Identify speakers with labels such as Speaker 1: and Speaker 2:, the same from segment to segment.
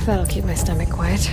Speaker 1: That'll keep my stomach quiet.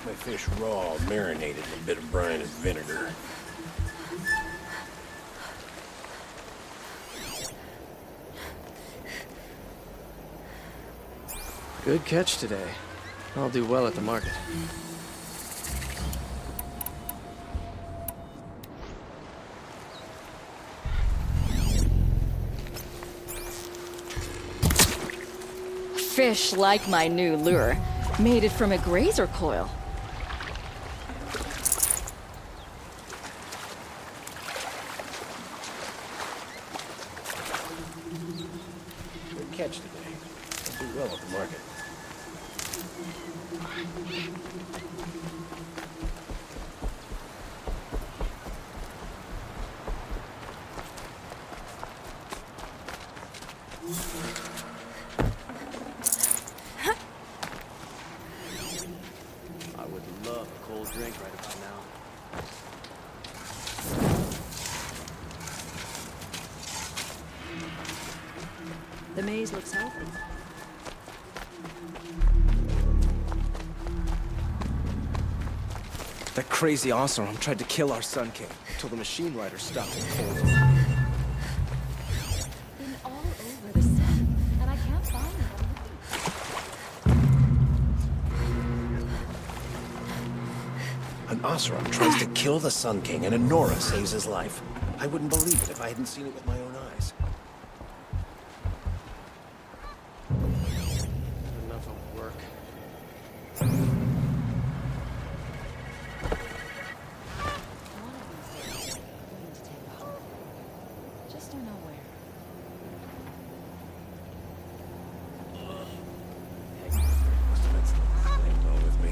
Speaker 2: My fish raw, marinated in a bit of brine and vinegar.
Speaker 3: Good catch today. I'll do well at the market.
Speaker 4: Fish like my new lure. Made it from a grazer coil.
Speaker 2: Good catch today. I'll do well at the market.
Speaker 3: I would love a cold drink right about now.
Speaker 4: The maze looks healthy.
Speaker 5: That crazy Oseram tried to kill our Sun King until the machine rider stopped and killed him.
Speaker 4: Been all over the sun, and I can't find them.
Speaker 2: An Oseram tries to kill the Sun King, and a Nora saves his life. I wouldn't believe it if I hadn't seen it with my own eyes.
Speaker 3: Enough of work.
Speaker 4: One of these days, I'm going to take off. Just don't know where.
Speaker 2: Must have been something well with me.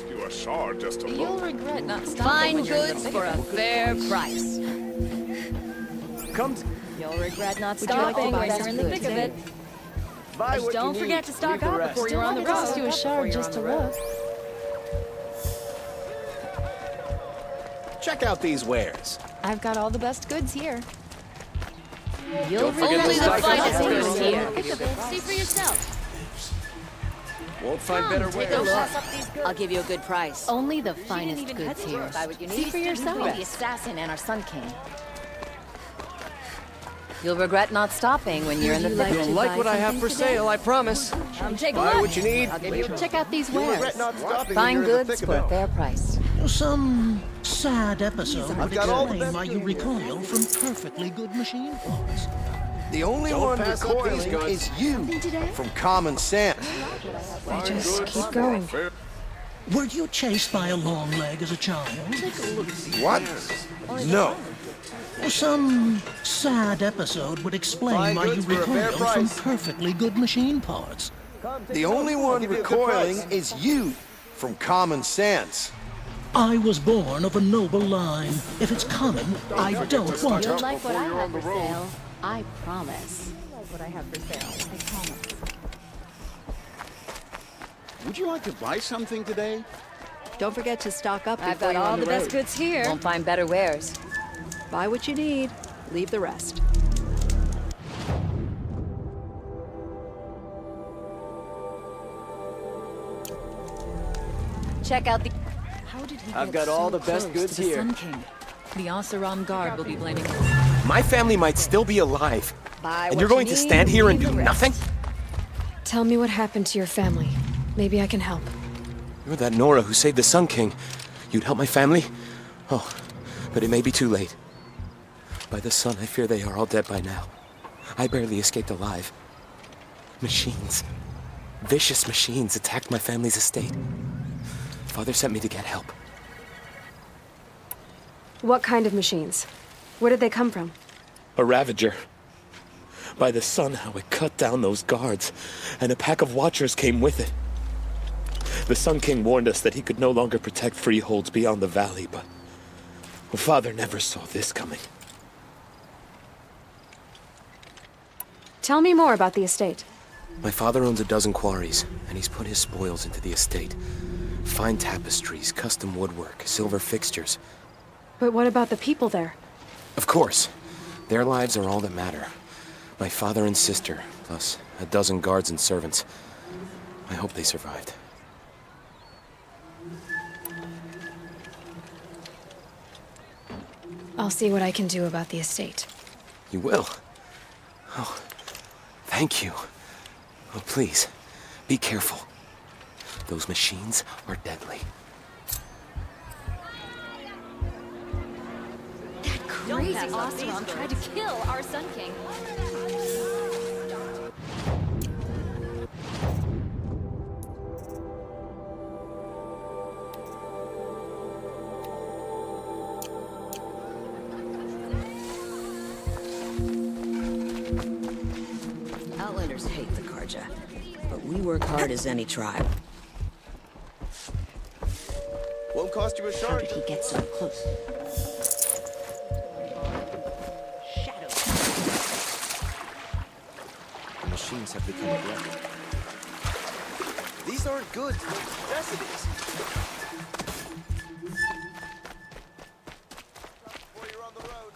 Speaker 6: You are sure just to
Speaker 4: You'll
Speaker 6: look.
Speaker 4: regret not stopping
Speaker 7: Fine
Speaker 4: when you're in the
Speaker 7: goods
Speaker 4: thick
Speaker 7: for
Speaker 4: of
Speaker 7: a
Speaker 4: it.
Speaker 7: fair price.
Speaker 4: You'll regret not
Speaker 7: Would you like to
Speaker 4: stopping
Speaker 7: buy
Speaker 4: when
Speaker 7: some
Speaker 4: you're in the
Speaker 7: goods?
Speaker 4: thick of it.
Speaker 5: Buy what
Speaker 4: Don't
Speaker 5: you
Speaker 4: forget
Speaker 5: need,
Speaker 4: to stock
Speaker 5: leave the
Speaker 4: up
Speaker 5: rest.
Speaker 4: before you're on the road.
Speaker 7: Cost you a shard just to look.
Speaker 2: Check out these wares.
Speaker 4: I've got all the best goods here.
Speaker 5: Don't forget
Speaker 7: Only
Speaker 5: the
Speaker 7: the
Speaker 5: side
Speaker 7: finest
Speaker 5: cover.
Speaker 7: goods here. See for yourself.
Speaker 5: Won't find better
Speaker 7: Take a
Speaker 5: wares.
Speaker 7: look. I'll give you a good price.
Speaker 4: Only the finest goods here.
Speaker 7: Buy what you need.
Speaker 4: See for yourself.
Speaker 7: The assassin and our Sun King. You'll regret not stopping when you're in the thick.
Speaker 3: You'll like what I have for sale, I promise.
Speaker 7: Take a
Speaker 5: Buy
Speaker 7: look.
Speaker 5: what you need.
Speaker 7: I'll give you
Speaker 4: Check out these
Speaker 5: You'll
Speaker 4: wares.
Speaker 5: regret not stopping when
Speaker 7: fine
Speaker 5: you're in the
Speaker 7: goods
Speaker 5: thick
Speaker 7: for
Speaker 5: of
Speaker 7: a
Speaker 5: it.
Speaker 7: fair price.
Speaker 8: Some sad episode would
Speaker 5: got all the
Speaker 8: explain
Speaker 5: best
Speaker 8: why you
Speaker 5: good here.
Speaker 8: recoil from perfectly good machine parts.
Speaker 5: The only
Speaker 2: Don't
Speaker 5: one
Speaker 2: pass up these
Speaker 5: recoiling
Speaker 2: goods.
Speaker 5: is you from common sense.
Speaker 1: I just keep going.
Speaker 8: Were you chased by a long leg as a child?
Speaker 5: What? No.
Speaker 8: Some sad episode would explain
Speaker 5: Fine
Speaker 8: why you
Speaker 5: goods for a fair
Speaker 8: recoil from
Speaker 5: price.
Speaker 8: perfectly good machine parts.
Speaker 5: The only one
Speaker 2: give you a good
Speaker 5: recoiling
Speaker 2: price.
Speaker 5: is you from common sense.
Speaker 8: I was born of a noble line. If it's common, I don't want
Speaker 4: You'll
Speaker 8: it.
Speaker 4: like what I have for sale. I promise. You'll like what I have for sale. I promise.
Speaker 6: Would you like to buy something today?
Speaker 9: Don't forget to stock up
Speaker 7: I've
Speaker 9: before
Speaker 7: got
Speaker 9: you're
Speaker 7: all
Speaker 9: on
Speaker 7: the
Speaker 9: the
Speaker 7: best
Speaker 9: road.
Speaker 7: goods here. Won't find better wares.
Speaker 9: Buy what you need, leave the rest.
Speaker 7: Check out the.
Speaker 4: How did he
Speaker 3: I've
Speaker 4: get
Speaker 3: got all
Speaker 4: so
Speaker 3: the best
Speaker 4: close
Speaker 3: goods
Speaker 4: to the
Speaker 3: here.
Speaker 4: Sun King? The Oseram Guard will be blaming.
Speaker 2: My family might still be alive.
Speaker 9: Buy
Speaker 2: And
Speaker 9: what
Speaker 2: you're going
Speaker 9: you
Speaker 2: to
Speaker 9: need,
Speaker 2: stand here and
Speaker 9: leave
Speaker 2: do
Speaker 9: the rest.
Speaker 2: nothing?
Speaker 1: Tell me what happened to your family. Maybe I can help.
Speaker 2: You're that Nora who saved the Sun King. You'd help my family? Oh, but it may be too late. By the sun, I fear they are all dead by now. I barely escaped alive. Machines. Vicious machines attacked my family's estate. Father sent me to get help.
Speaker 1: What kind of machines? Where did they come from?
Speaker 2: A Ravager. By the sun, how it cut down those guards, and a pack of watchers came with it. The Sun King warned us that he could no longer protect freeholds beyond the valley, but Father never saw this coming.
Speaker 1: Tell me more about the estate.
Speaker 2: My father owns a dozen quarries, and he's put his spoils into the estate. Fine tapestries, custom woodwork, silver fixtures.
Speaker 1: But what about the people there?
Speaker 2: Of course, their lives are all that matter. My father and sister, plus a dozen guards and servants. I hope they survived.
Speaker 1: I'll see what I can do about the estate.
Speaker 2: You will? Oh, thank you. Oh, please, be careful. Those machines are deadly.
Speaker 4: Crazy Oseram tried to kill our Sun King.
Speaker 9: Outlanders hate the Karja, but we work hard as any tribe.
Speaker 5: Won't cost you a
Speaker 9: How
Speaker 5: shard.
Speaker 9: did he get so close?
Speaker 5: The machines have become a blight. These aren't goods, they're necessities. Before you're on the road.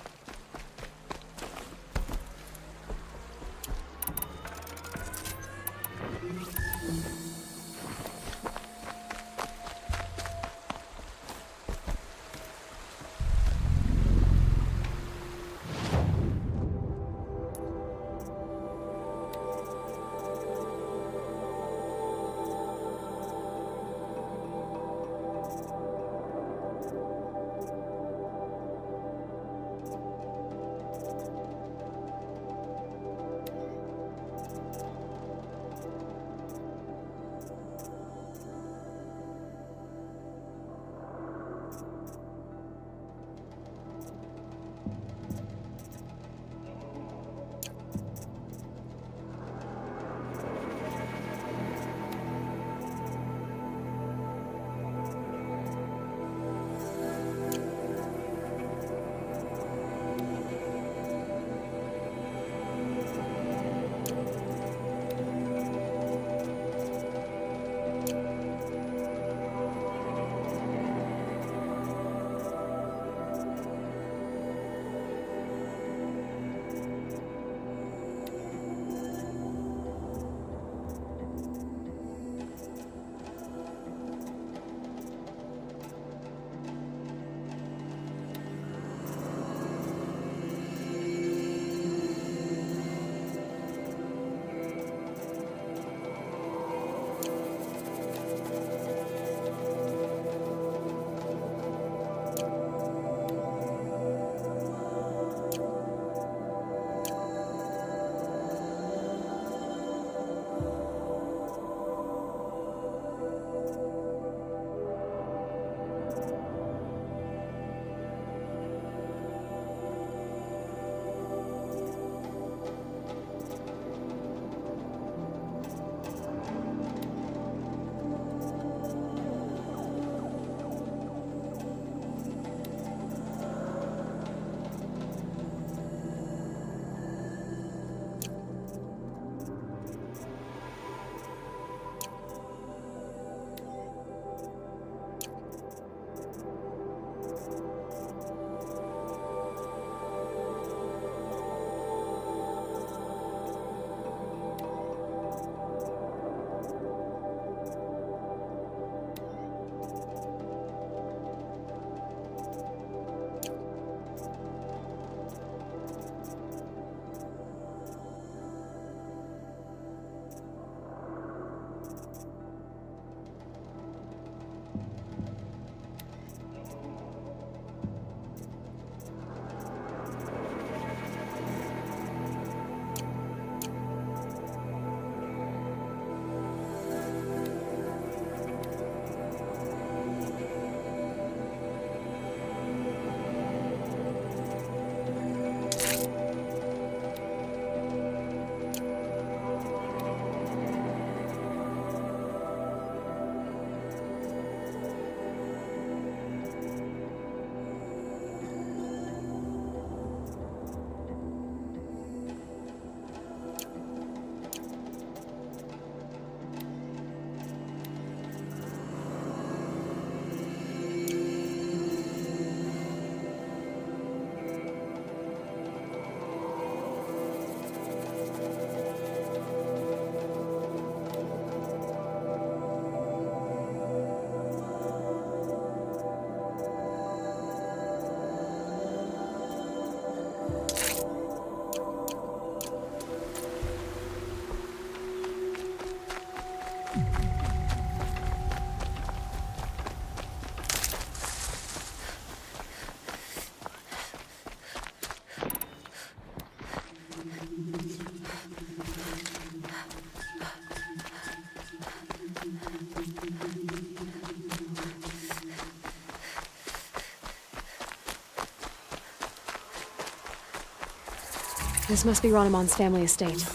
Speaker 1: This must be Ranamon's family estate.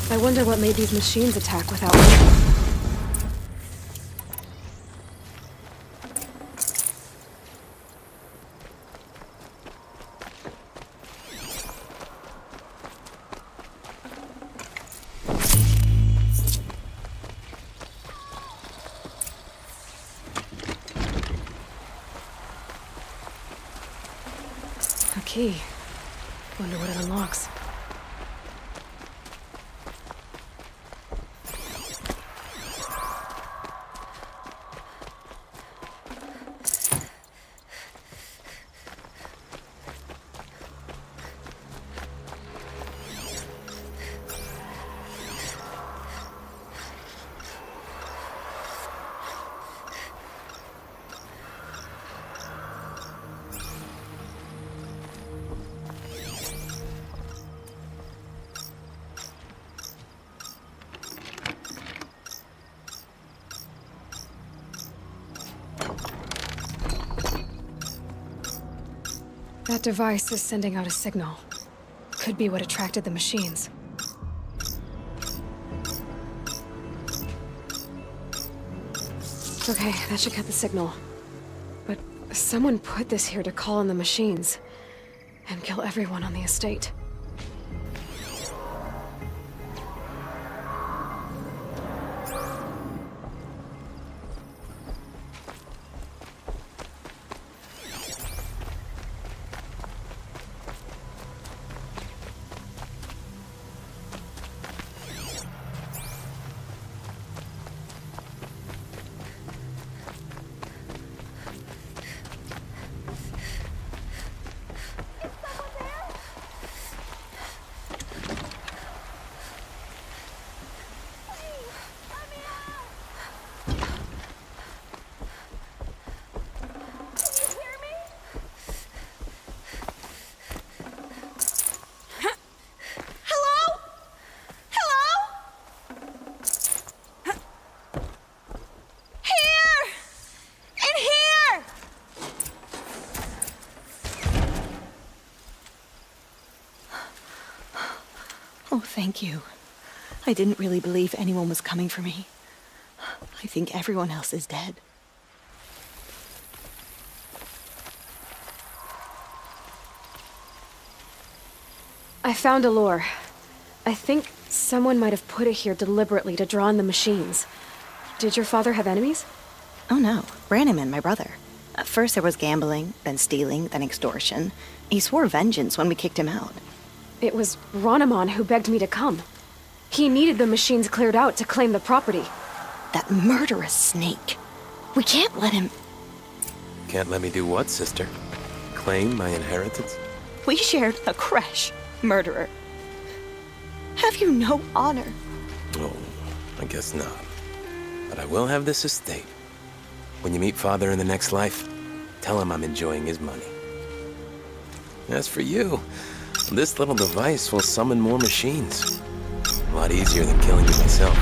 Speaker 1: I wonder what made these machines attack without me. A key. Wonder what it unlocks. That device is sending out a signal. Could be what attracted the machines. Okay, that should cut the signal. But someone put this here to call in the machines and kill everyone on the estate.
Speaker 10: Oh, thank you. I didn't really believe anyone was coming for me. I think everyone else is dead.
Speaker 1: I found a lure. I think someone might have put it here deliberately to draw in the machines. Did your father have enemies?
Speaker 10: Oh no, Branham and my brother. At first there was gambling, then stealing, then extortion. He swore vengeance when we kicked him out.
Speaker 1: It was Ranamon who begged me to come. He needed the machines cleared out to claim the property.
Speaker 10: That murderous snake. We can't let him...
Speaker 2: Can't let me do what, sister? Claim my inheritance?
Speaker 10: We shared a creche. Murderer. Have you no honor?
Speaker 2: Oh, I guess not. But I will have this estate. When you meet Father in the next life, tell him I'm enjoying his money. As for you, this little device will summon more machines. A lot easier than killing you myself.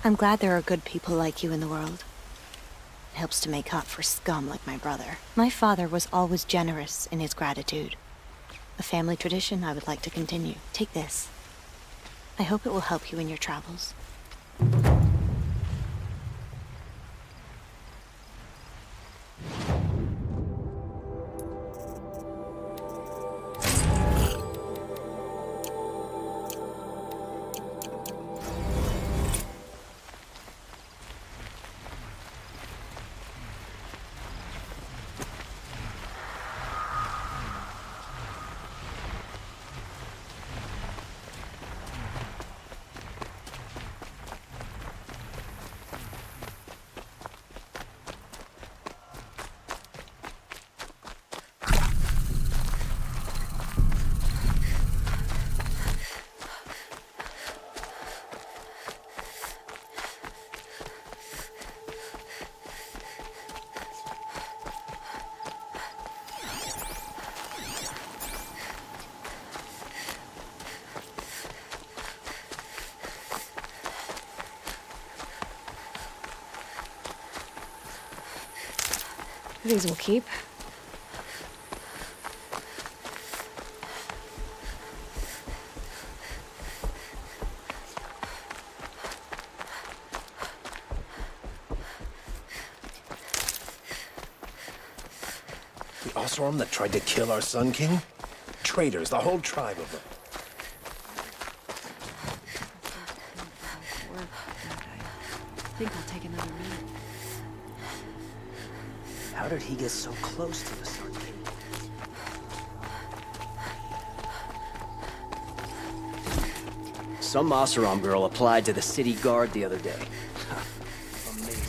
Speaker 10: I'm glad there are good people like you in the world. It helps to make up for scum like my brother. My father was always generous in his gratitude. A family tradition I would like to continue. Take this. I hope it will help you in your travels.
Speaker 1: These will keep.
Speaker 5: The Oseram that tried to kill our Sun King? Traitors, the whole tribe of them.
Speaker 4: I think I'll take another minute.
Speaker 3: How did he get so close to the Sun King?
Speaker 11: Some Oseram girl applied to the city guard the other day. Amazing.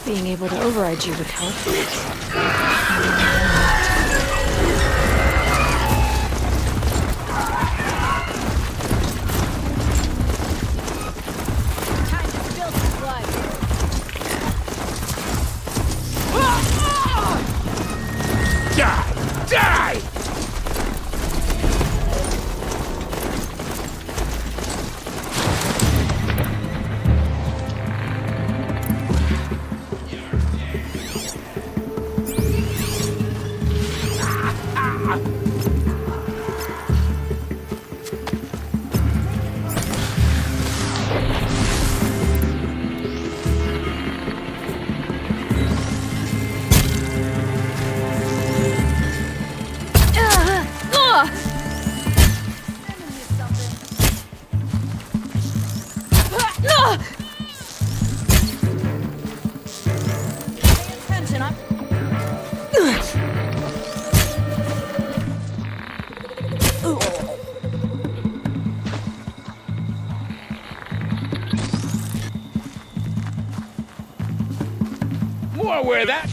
Speaker 1: Being able to override you would help.
Speaker 7: Time to spill some blood.
Speaker 5: Die! Die!
Speaker 7: Attention, I'm...
Speaker 5: More where that...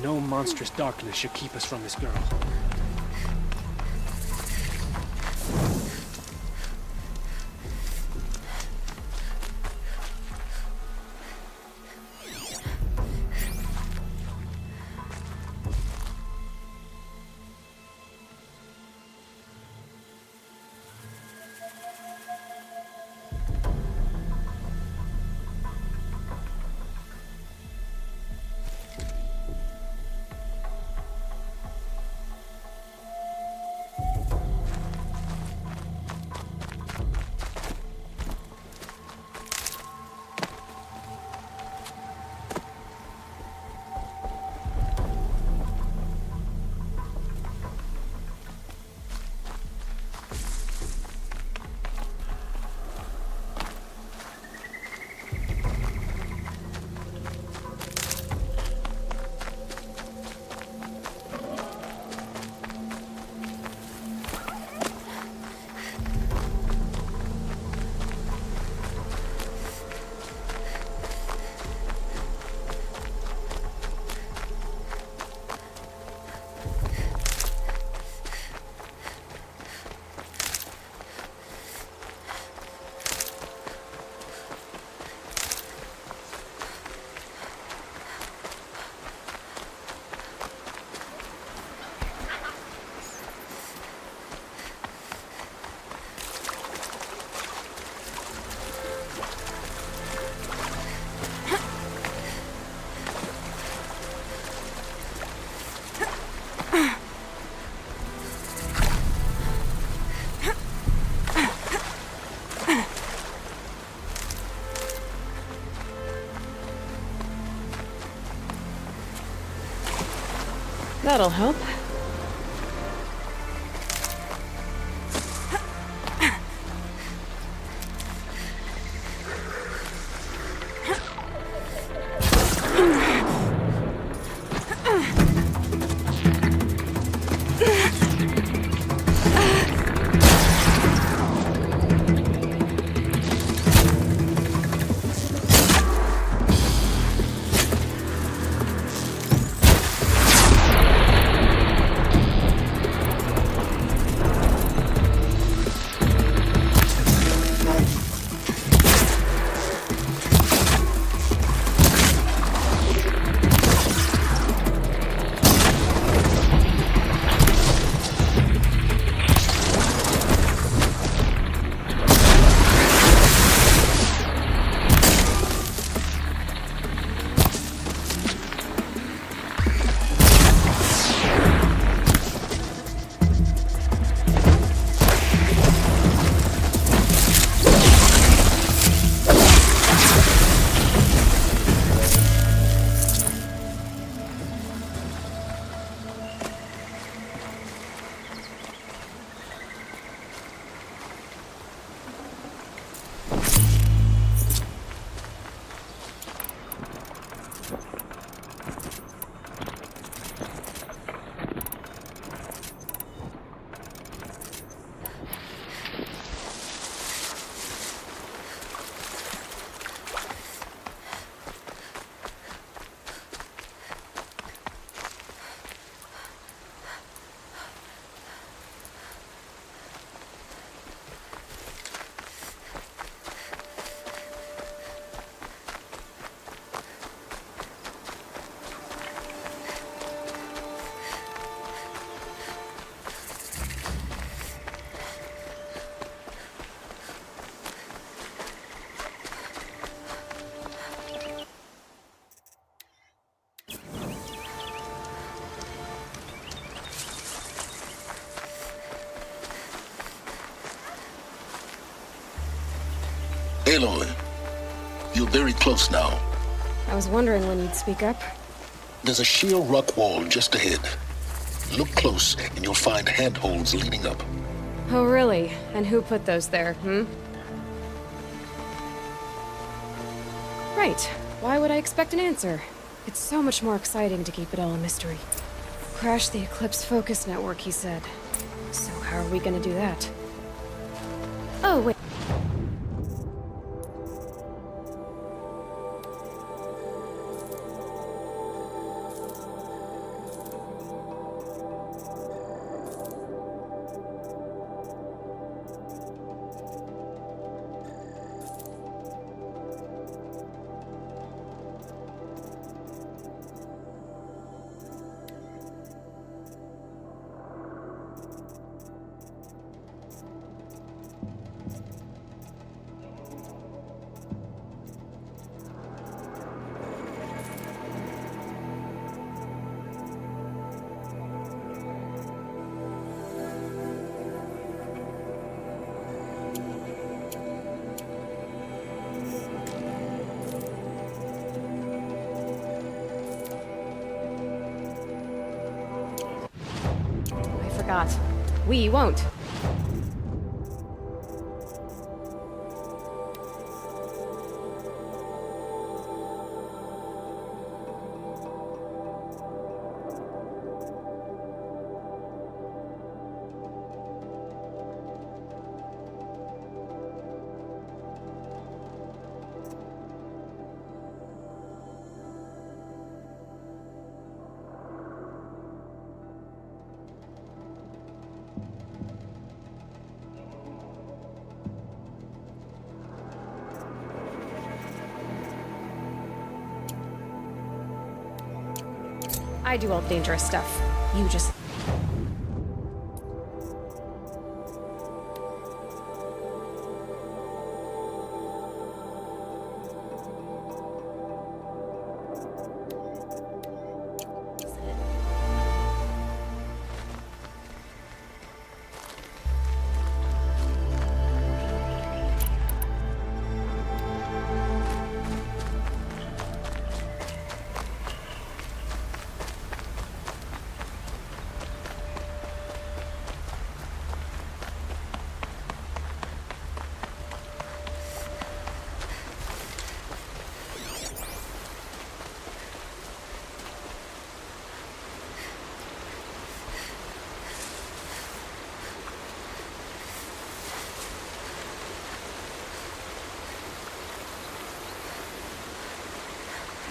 Speaker 3: No monstrous darkness should keep us from this girl.
Speaker 1: That'll help.
Speaker 12: Aloy, you're very close now.
Speaker 1: I was wondering when you'd speak up.
Speaker 12: There's a sheer rock wall just ahead. Look close, and you'll find handholds leading up.
Speaker 1: Oh, really? And who put those there, Right. Why would I expect an answer? It's so much more exciting to keep it all a mystery. Crash the Eclipse focus network, he said. So how are we gonna do that? Oh, wait. forgot. We won't. I do all the dangerous stuff. You just...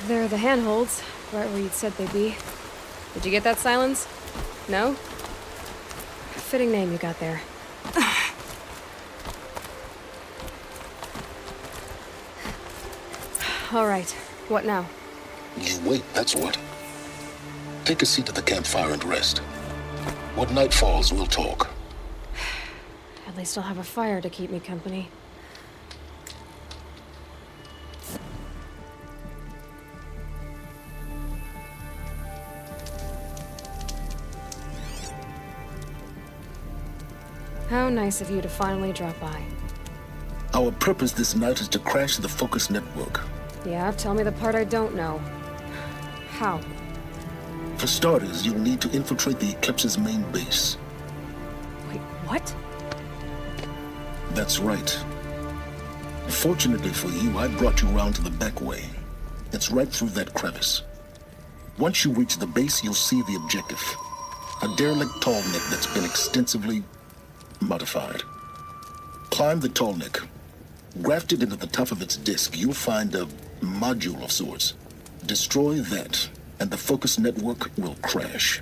Speaker 1: They're the handholds, right where you'd said they'd be. Did you get that, Silence? No? Fitting name you got there. All right, what now?
Speaker 12: You wait, that's what. Take a seat at the campfire and rest. When night falls, we'll talk.
Speaker 1: At least I'll have a fire to keep me company. How nice of you to finally drop by.
Speaker 12: Our purpose this night is to crash the Focus network.
Speaker 1: Yeah, tell me the part I don't know. How?
Speaker 12: For starters, you'll need to infiltrate the Eclipse's main base.
Speaker 1: Wait, what?
Speaker 12: That's right. Fortunately for you, I brought you round to the back way. It's right through that crevice. Once you reach the base, you'll see the objective. A derelict tall neck that's been extensively modified. Climb the tall neck. Grafted into the top of its disk, you'll find a module of sorts. Destroy that, and the Focus network will crash.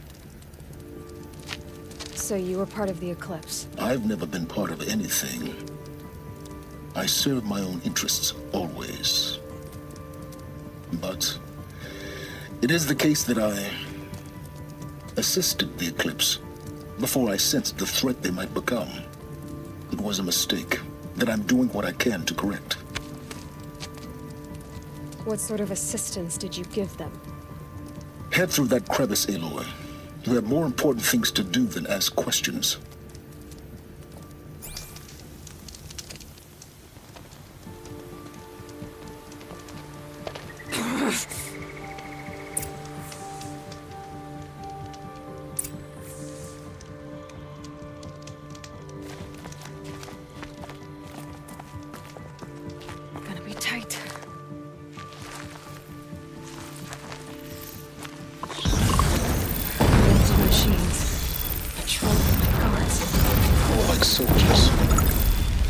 Speaker 1: So you were part of the Eclipse?
Speaker 12: I've never been part of anything. I serve my own interests, always. But it is the case that I assisted the Eclipse before I sensed the threat they might become. It was a mistake that I'm doing what I can to correct.
Speaker 1: What sort of assistance did you give them?
Speaker 12: Head through that crevice, Aloy. You have more important things to do than ask questions.
Speaker 1: Gonna be tight. Machines. Patrolling my guards.
Speaker 12: More like soldiers.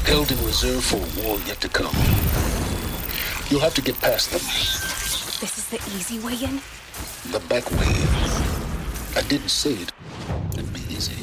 Speaker 12: Held in reserve for a war yet to come. You'll have to get past them.
Speaker 1: This is the easy way in?
Speaker 12: The back way. I didn't say it'd be easy.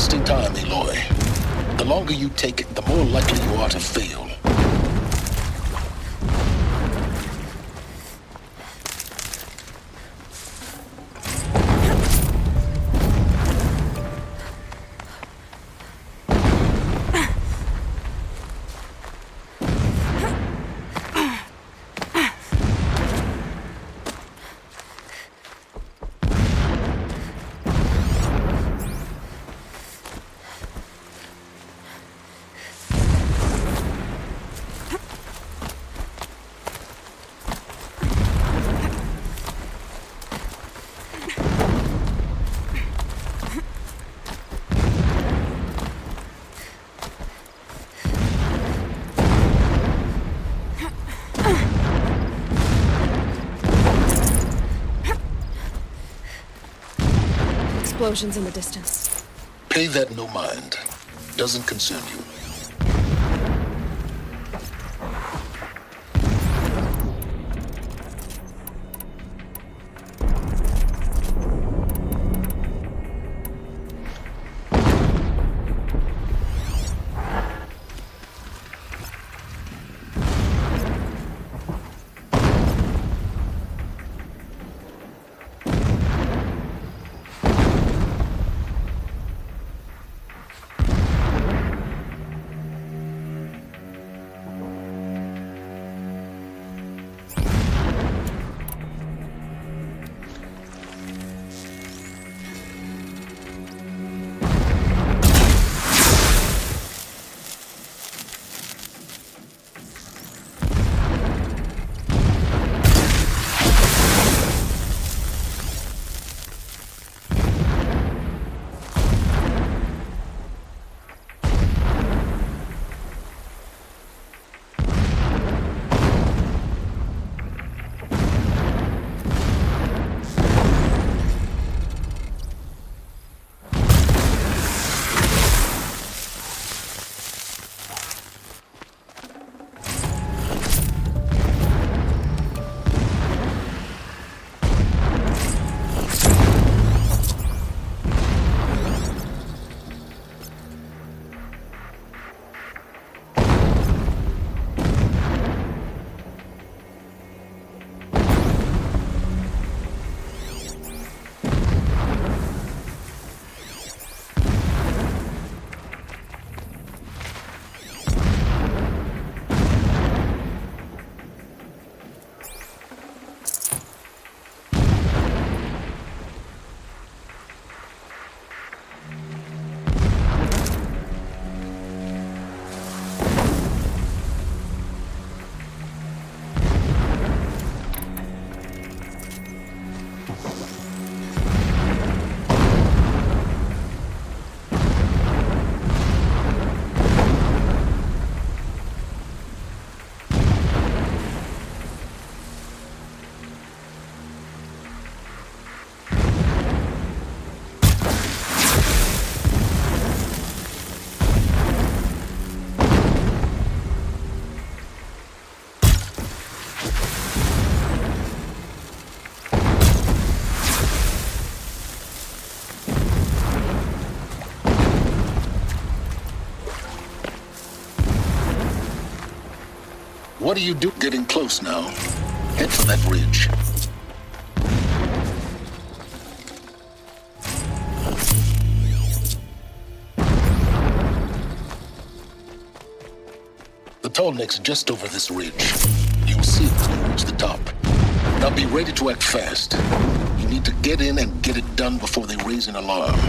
Speaker 12: wasting time, Aloy. The longer you take it, the more likely you are to fail.
Speaker 1: Explosions in the distance.
Speaker 12: Pay that no mind. Doesn't concern you. What do you do? Getting close now. Head for that ridge. The tall neck's just over this ridge. You'll see it when you reach the top. Now be ready to act fast. You need to get in and get it done before they raise an alarm.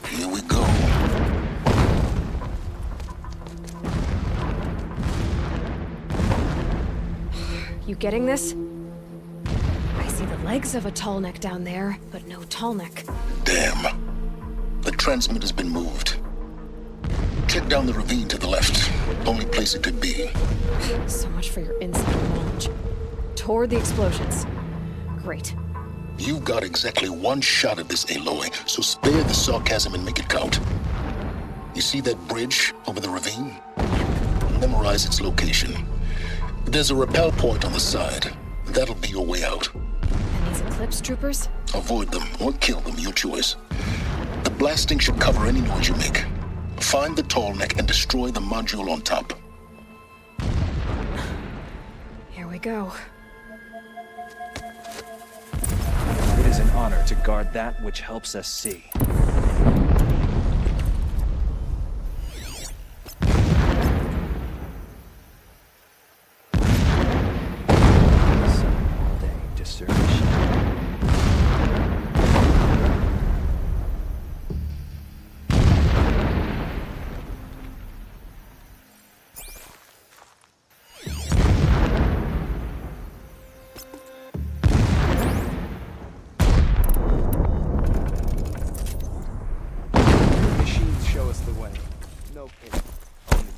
Speaker 12: Here we go.
Speaker 1: You getting this? I see the legs of a tall neck down there, but no tall neck.
Speaker 12: Damn. The transmitter's been moved. Check down the ravine to the left. Only place it could be.
Speaker 1: So much for your insider knowledge. Toward the explosions. Great.
Speaker 12: You've got exactly one shot at this, Aloy, so spare the sarcasm and make it count. You see that bridge over the ravine? Memorize its location. There's a rappel point on the side. That'll be your way out.
Speaker 1: Eclipse troopers?
Speaker 12: Avoid them or kill them, your choice. The blasting should cover any noise you make. Find the tall neck and destroy the module on top.
Speaker 1: Here we go.
Speaker 11: It is an honor to guard that which helps us see. All day to serve the shadow.
Speaker 3: Machines show us the way. No pain. Only.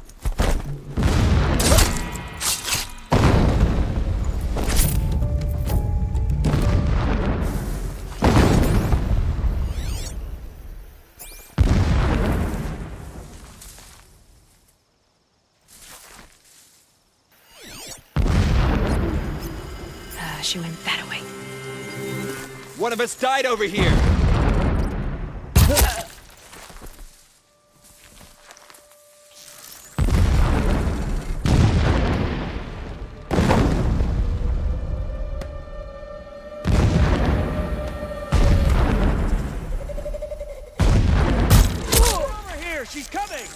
Speaker 1: She went that way.
Speaker 2: One of us died over here!
Speaker 11: Over here! She's coming!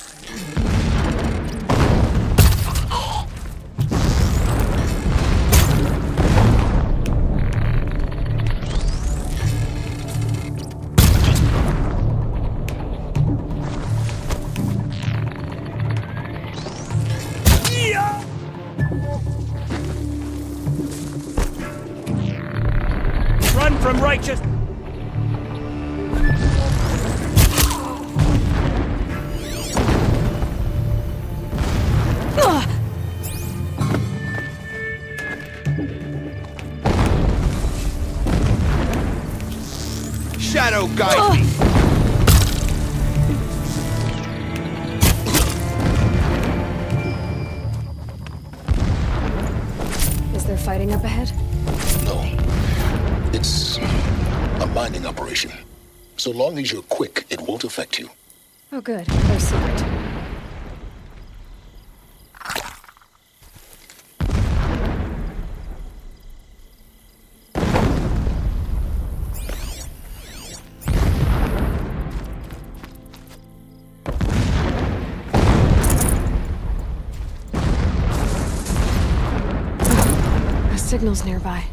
Speaker 11: Run from righteous!
Speaker 2: Shadow guide me!
Speaker 1: Is there fighting up ahead?
Speaker 12: No. It's a mining operation. So long as you're quick, it won't affect you.
Speaker 1: Oh good, another secret. A signal's nearby.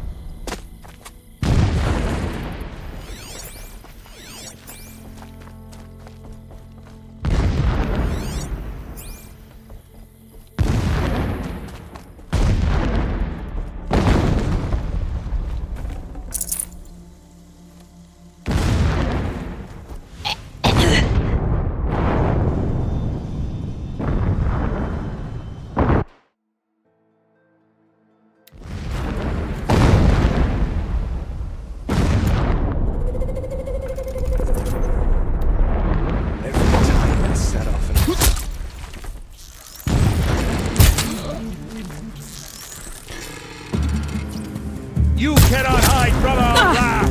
Speaker 11: You cannot hide from our wrath!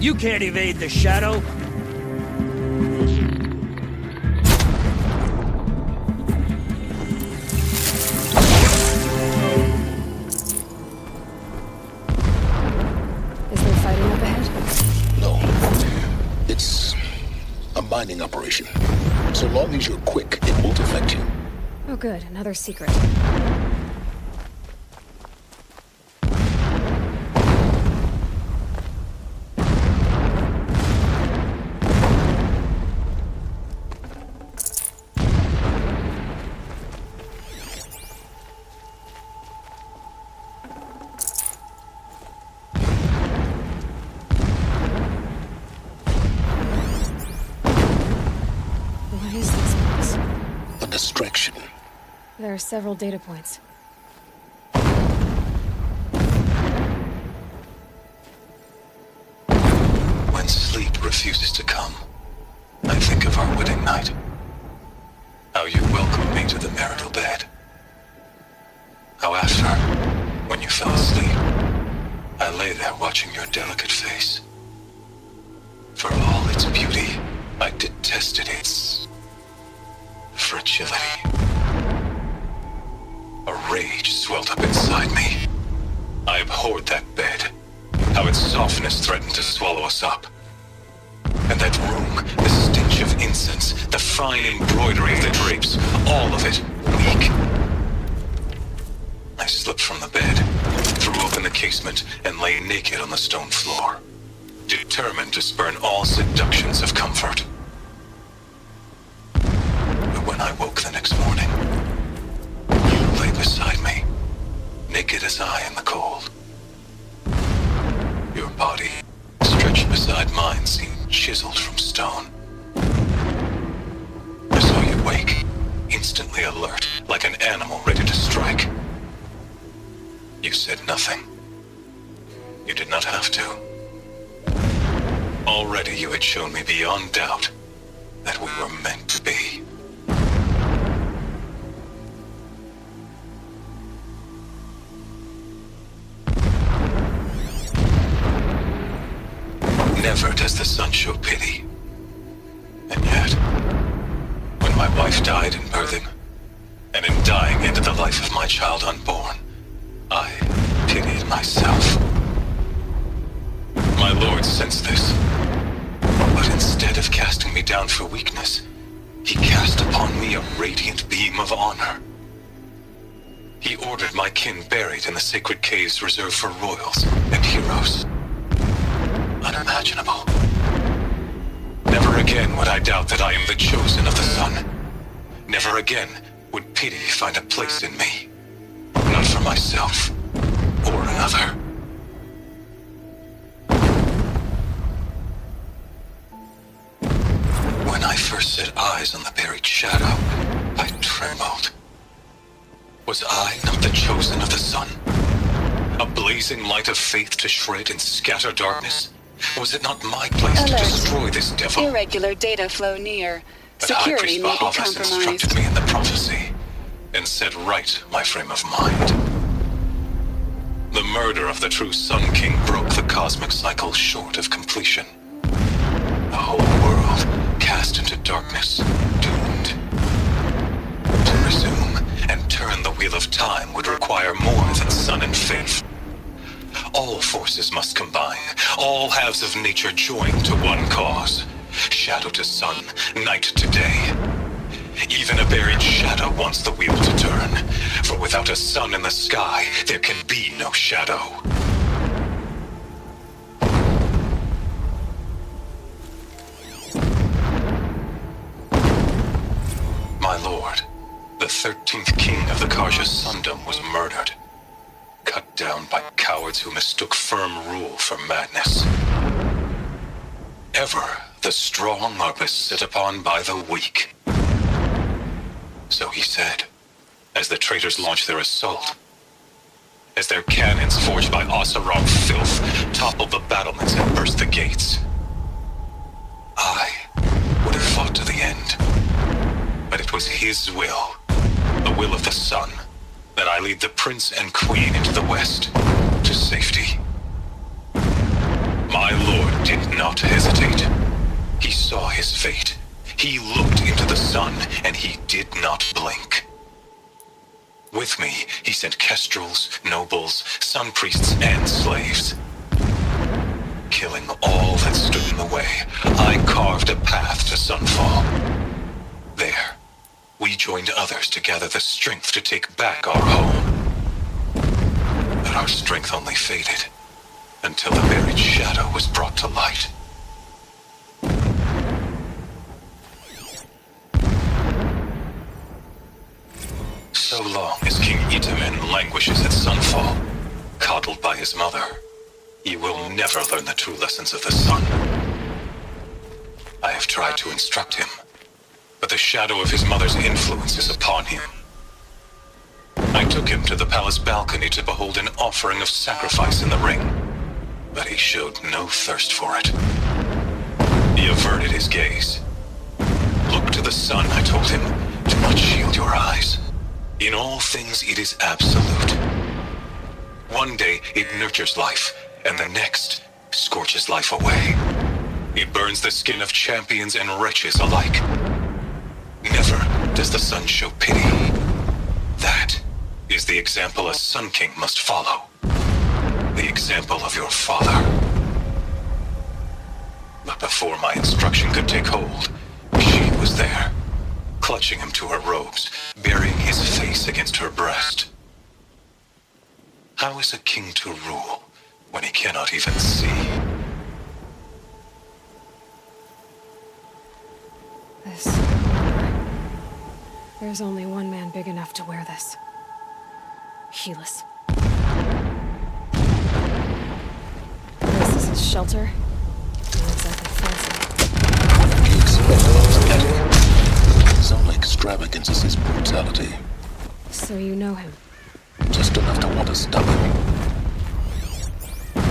Speaker 11: You can't evade the shadow!
Speaker 1: Is there fighting up ahead?
Speaker 12: No. It's a mining operation. So long as you're quick, it won't affect you.
Speaker 1: Oh good, another secret.
Speaker 12: distraction.
Speaker 1: There are several data points.
Speaker 13: When sleep refuses to come, I think of our wedding night. How you welcomed me to the marital bed. How after, when you fell asleep, I lay there watching your delicate face. For all its beauty, I detested its fragility. A rage swelled up inside me. I abhorred that bed, how its softness threatened to swallow us up. And that room, the stench of incense, the fine embroidery of the drapes, all of it weak. I slipped from the bed, threw open the casement, and lay naked on the stone floor, determined to spurn all seductions of comfort. But when I woke the next morning, you lay beside me, naked as I in the cold. Your body, stretched beside mine, seemed chiseled from stone. I saw you wake, instantly alert, like an animal ready to strike. You said nothing. You did not have to. Already you had shown me beyond doubt that we were meant to be. Never does the sun show pity. And yet, when my wife died in birthing, and in dying ended the life of my child unborn, I pitied myself. My lord sensed this, but instead of casting me down for weakness, he cast upon me a radiant beam of honor. He ordered my kin buried in the sacred caves reserved for royals and heroes. Unimaginable. Never again would I doubt that I am the chosen of the sun. Never again would pity find a place in me. Not for myself or another. When I first set eyes on the buried shadow, I trembled. Was I not the chosen of the sun? A blazing light of faith to shred and scatter darkness? Was it not my place to destroy this devil?
Speaker 14: Irregular data flow near.
Speaker 13: But High
Speaker 14: Security
Speaker 13: Priest
Speaker 14: may be
Speaker 13: Bahavas instructed
Speaker 14: compromised.
Speaker 13: me in the prophecy and set right my frame of mind. The murder of the true Sun King broke the cosmic cycle short of completion. The whole world cast into darkness, doomed. To resume and turn the wheel of time would require more than sun and faith. All forces must combine, all halves of nature join to one cause. Shadow to sun, night to day. Even a buried shadow wants the wheel to turn, for without a sun in the sky, there can be no shadow. My lord, the 13th king of the Karja Sundom was murdered. Cut down by cowards who mistook firm rule for madness. Ever the strong are beset upon by the weak. So he said, as the traitors launched their assault. As their cannons forged by Oseram filth toppled the battlements and burst the gates. I would have fought to the end. But it was his will, the will of the sun, that I lead the prince and queen into the west, to safety. My lord did not hesitate. He saw his fate. He looked into the sun, and he did not blink. With me, he sent kestrels, nobles, sun priests, and slaves. Killing all that stood in the way, I carved a path to sunfall. There, we joined others to gather the strength to take back our home. But our strength only faded, until the buried shadow was brought to light. So long as King Itamen languishes at sunfall, coddled by his mother, he will never learn the true lessons of the sun. I have tried to instruct him, but the shadow of his mother's influence is upon him. I took him to the palace balcony to behold an offering of sacrifice in the ring, but he showed no thirst for it. He averted his gaze. Look to the sun, I told him. Do not shield your eyes. In all things it is absolute. One day it nurtures life, and the next scorches life away. It burns the skin of champions and wretches alike. Never does the sun show pity. That is the example a Sun King must follow. The example of your father. But before my instruction could take hold, she was there, clutching him to her robes, burying his face against her breast. How is a king to rule when he cannot even see?
Speaker 1: This... There's only one man big enough to wear this. Helis. This is his shelter. Not exactly fancy.
Speaker 12: You expect all that? His only extravagance is his brutality.
Speaker 1: So you know him?
Speaker 12: Just enough to want to stop him.
Speaker 1: It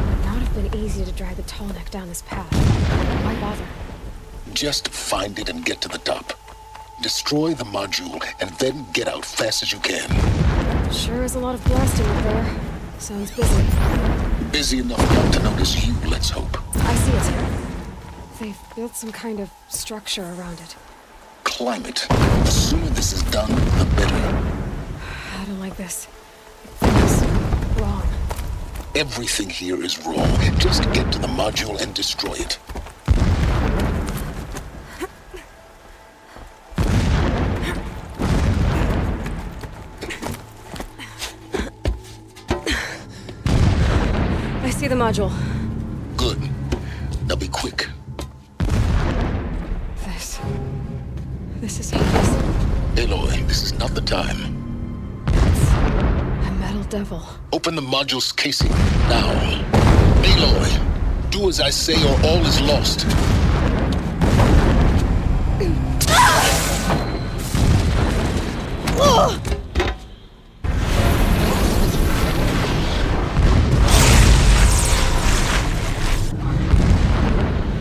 Speaker 1: would not have been easy to drag the tall neck down this path. Why bother?
Speaker 12: Just find it and get to the top. Destroy the module, and then get out fast as you can.
Speaker 1: Sure is a lot of blasting up there. Sounds busy.
Speaker 12: Busy enough not to notice you, let's hope.
Speaker 1: I see it. They've built some kind of structure around it.
Speaker 12: Climb it. The sooner this is done, the better.
Speaker 1: I don't like this. It feels wrong.
Speaker 12: Everything here is wrong. Just get to the module and destroy it.
Speaker 1: I see the module.
Speaker 12: Good. Now be quick.
Speaker 1: This is hopeless.
Speaker 12: Aloy, this is not the time.
Speaker 1: It's a metal devil.
Speaker 12: Open the module's casing, now. Aloy, do as I say or all is lost.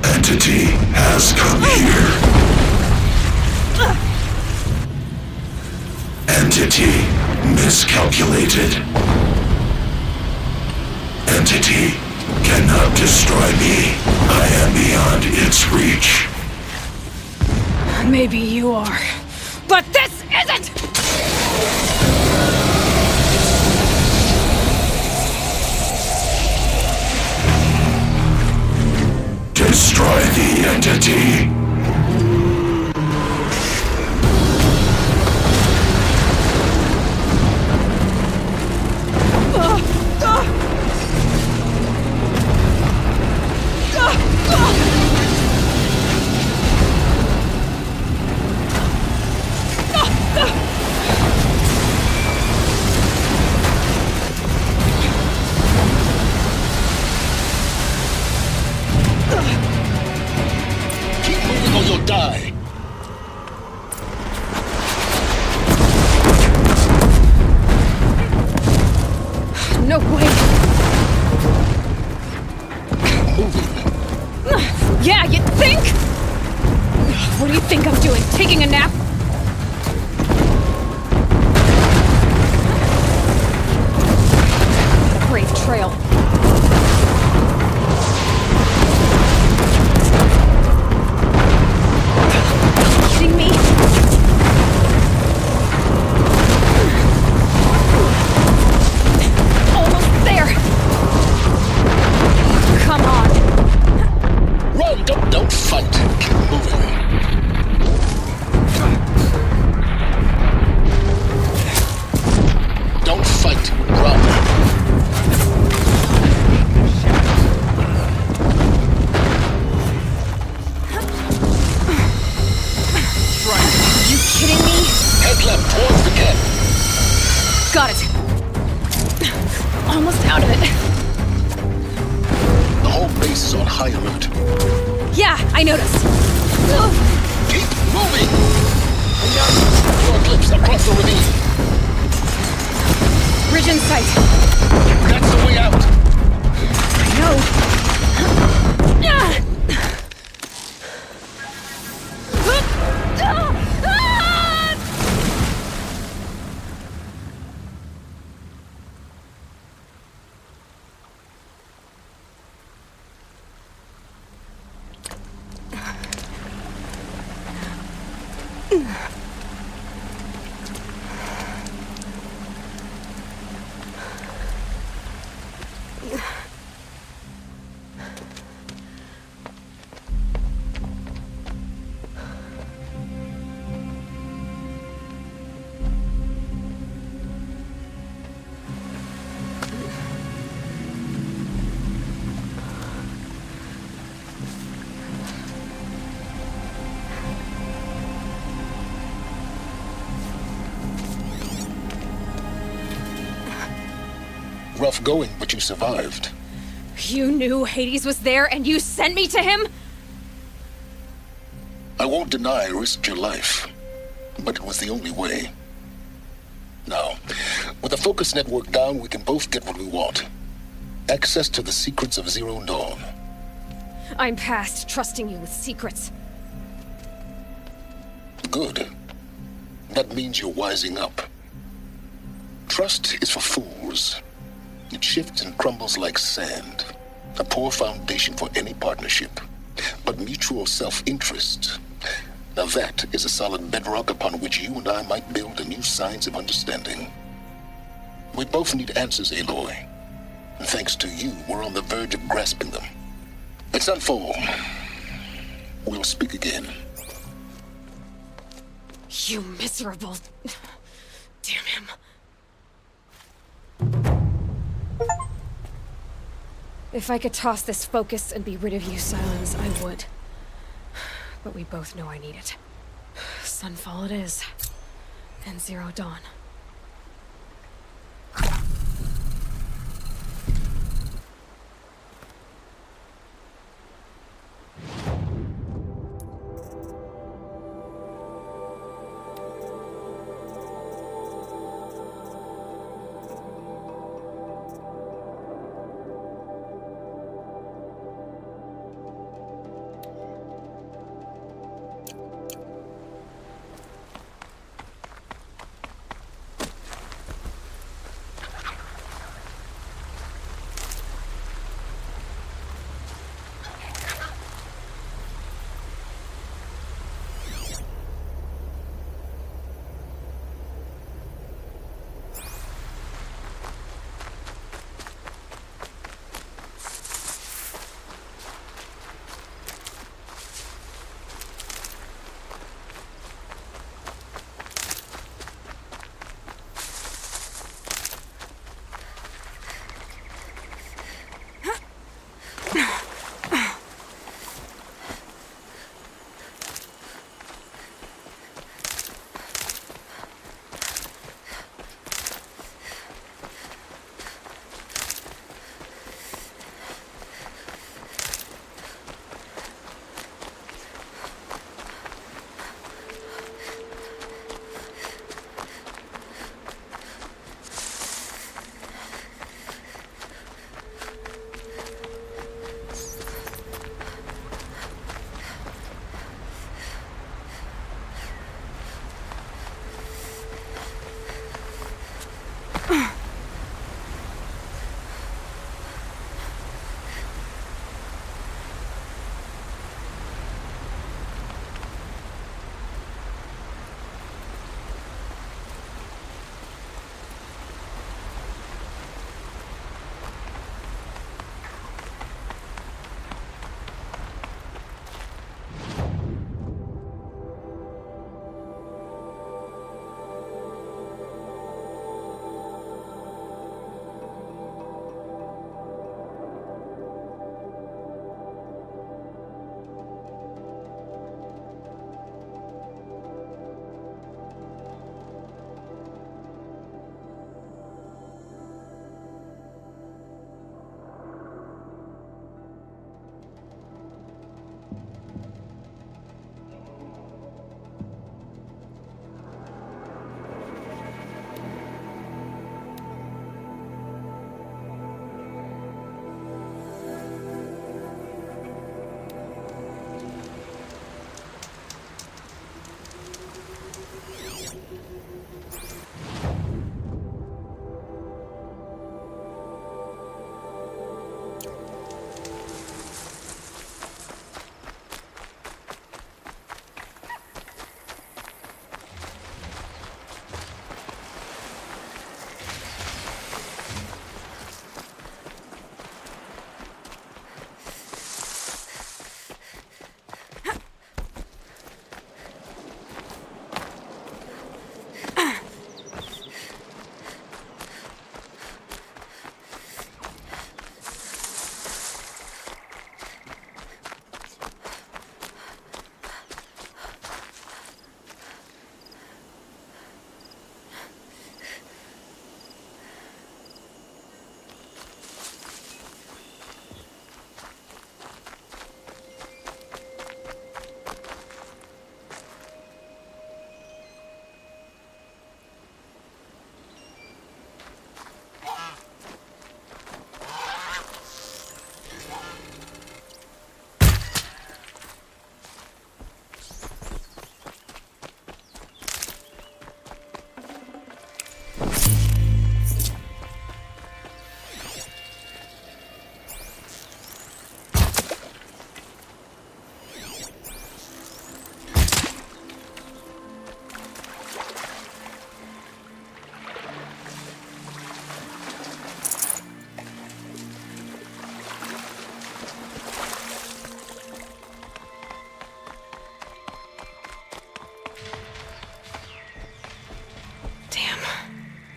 Speaker 15: Entity has come here. Entity miscalculated. Entity cannot destroy me. I am beyond its reach.
Speaker 1: Maybe you are, but this isn't!
Speaker 15: Destroy the entity.
Speaker 12: Die.
Speaker 1: No way. Yeah, you think? What do you think I'm doing? Taking a nap? Brave trail. Kidding me? Almost there. Come on.
Speaker 12: Run! Don't fight. Keep moving. Don't fight. Run.
Speaker 1: Are you kidding me?
Speaker 12: Head left towards the camp.
Speaker 1: Got it. Almost out of it.
Speaker 12: The whole base is on high alert.
Speaker 1: Yeah, I noticed.
Speaker 12: Keep moving! And now, your eclipse across the ravine.
Speaker 1: Bridge in sight.
Speaker 12: That's the way out.
Speaker 1: No.
Speaker 12: Rough going, but you survived.
Speaker 1: You knew Hades was there and you sent me to him?
Speaker 12: I won't deny I risked your life, but it was the only way. Now, with the focus network down, we can both get what we want. Access to the secrets of Zero Dawn.
Speaker 1: I'm past trusting you with secrets.
Speaker 12: Good. That means you're wising up. Trust is for fools. It shifts and crumbles like sand. A poor foundation for any partnership. But mutual self-interest, now that is a solid bedrock upon which you and I might build a new science of understanding. We both need answers, Aloy. And thanks to you, we're on the verge of grasping them. Let's unfold. We'll speak again.
Speaker 1: You miserable... Damn him. If I could toss this focus and be rid of you, Silence, I would. But we both know I need it. Sunfall it is. And Zero Dawn.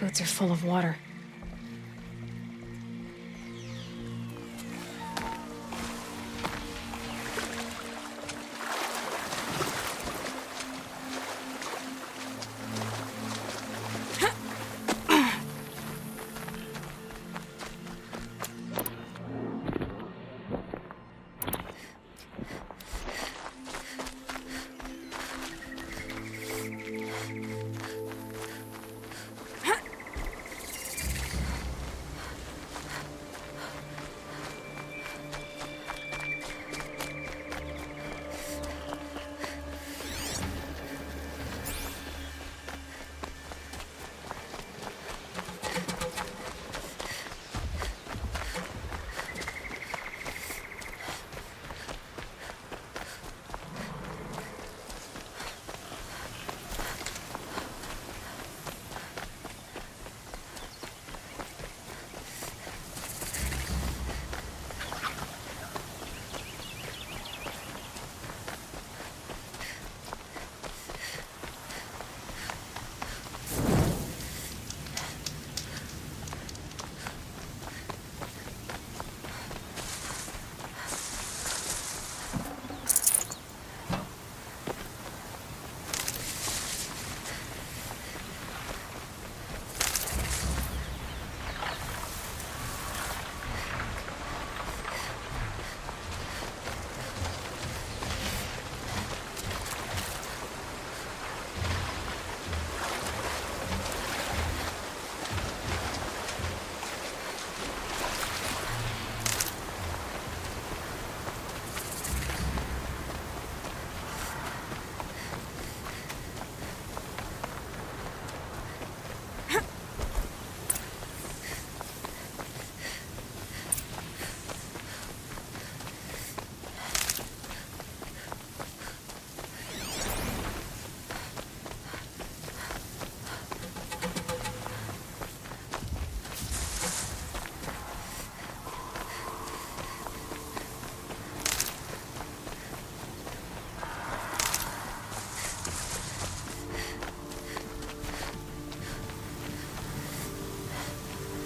Speaker 1: Boats are full of water.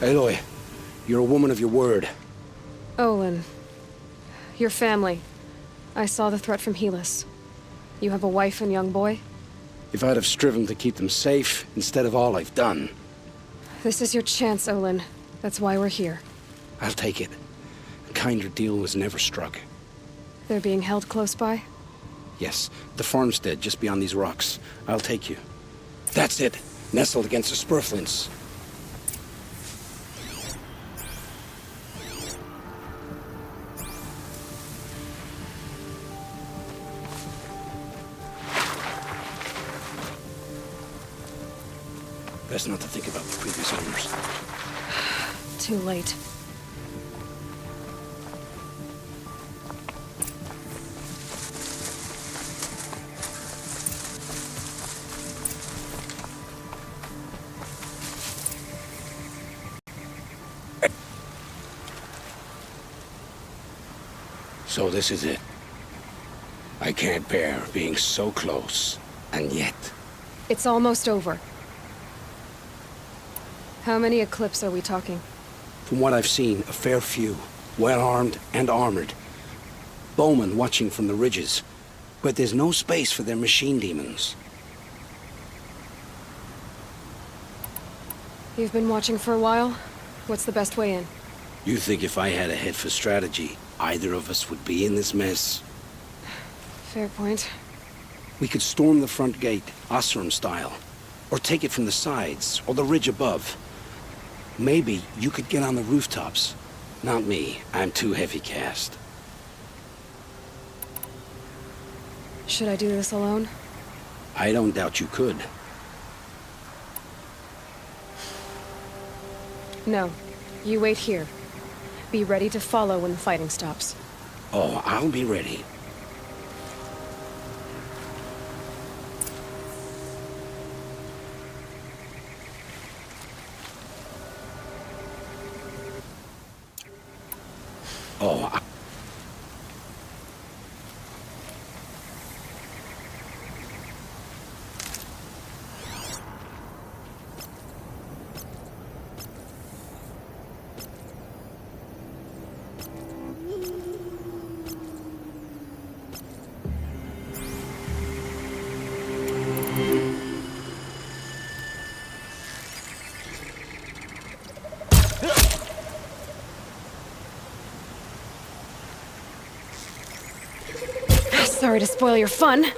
Speaker 16: Aloy, you're a woman of your word.
Speaker 1: Olin. Your family. I saw the threat from Helis. You have a wife and young boy?
Speaker 16: If I'd have striven to keep them safe, instead of all I've done.
Speaker 1: This is your chance, Olin. That's why we're here.
Speaker 16: I'll take it. A kinder deal was never struck.
Speaker 1: They're being held close by?
Speaker 16: Yes, the farmstead just beyond these rocks. I'll take you. That's it. Nestled against the spurflints. Best not to think about the previous owners.
Speaker 1: Too late.
Speaker 16: So this is it. I can't bear being so close, and yet...
Speaker 1: It's almost over. How many Eclipse are we talking?
Speaker 16: From what I've seen, a fair few. Well-armed and armored. Bowmen watching from the ridges. But there's no space for their machine demons.
Speaker 1: You've been watching for a while? What's the best way in?
Speaker 16: You think if I had a head for strategy, either of us would be in this mess?
Speaker 1: Fair point.
Speaker 16: We could storm the front gate, Osram style. Or take it from the sides, or the ridge above. Maybe you could get on the rooftops. Not me. I'm too heavy cast.
Speaker 1: Should I do this alone?
Speaker 16: I don't doubt you could.
Speaker 1: No. You wait here. Be ready to follow when the fighting stops.
Speaker 16: Oh, I'll be ready. Oh,
Speaker 1: Sorry to spoil your fun.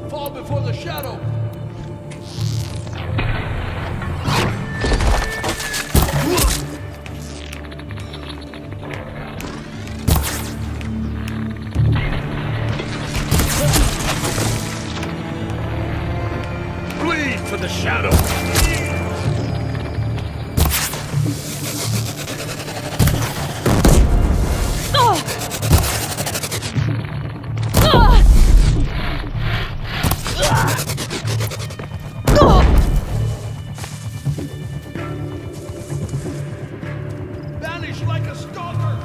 Speaker 17: Fall before the shadow! Bleed for the shadow! Vanish like a stalker!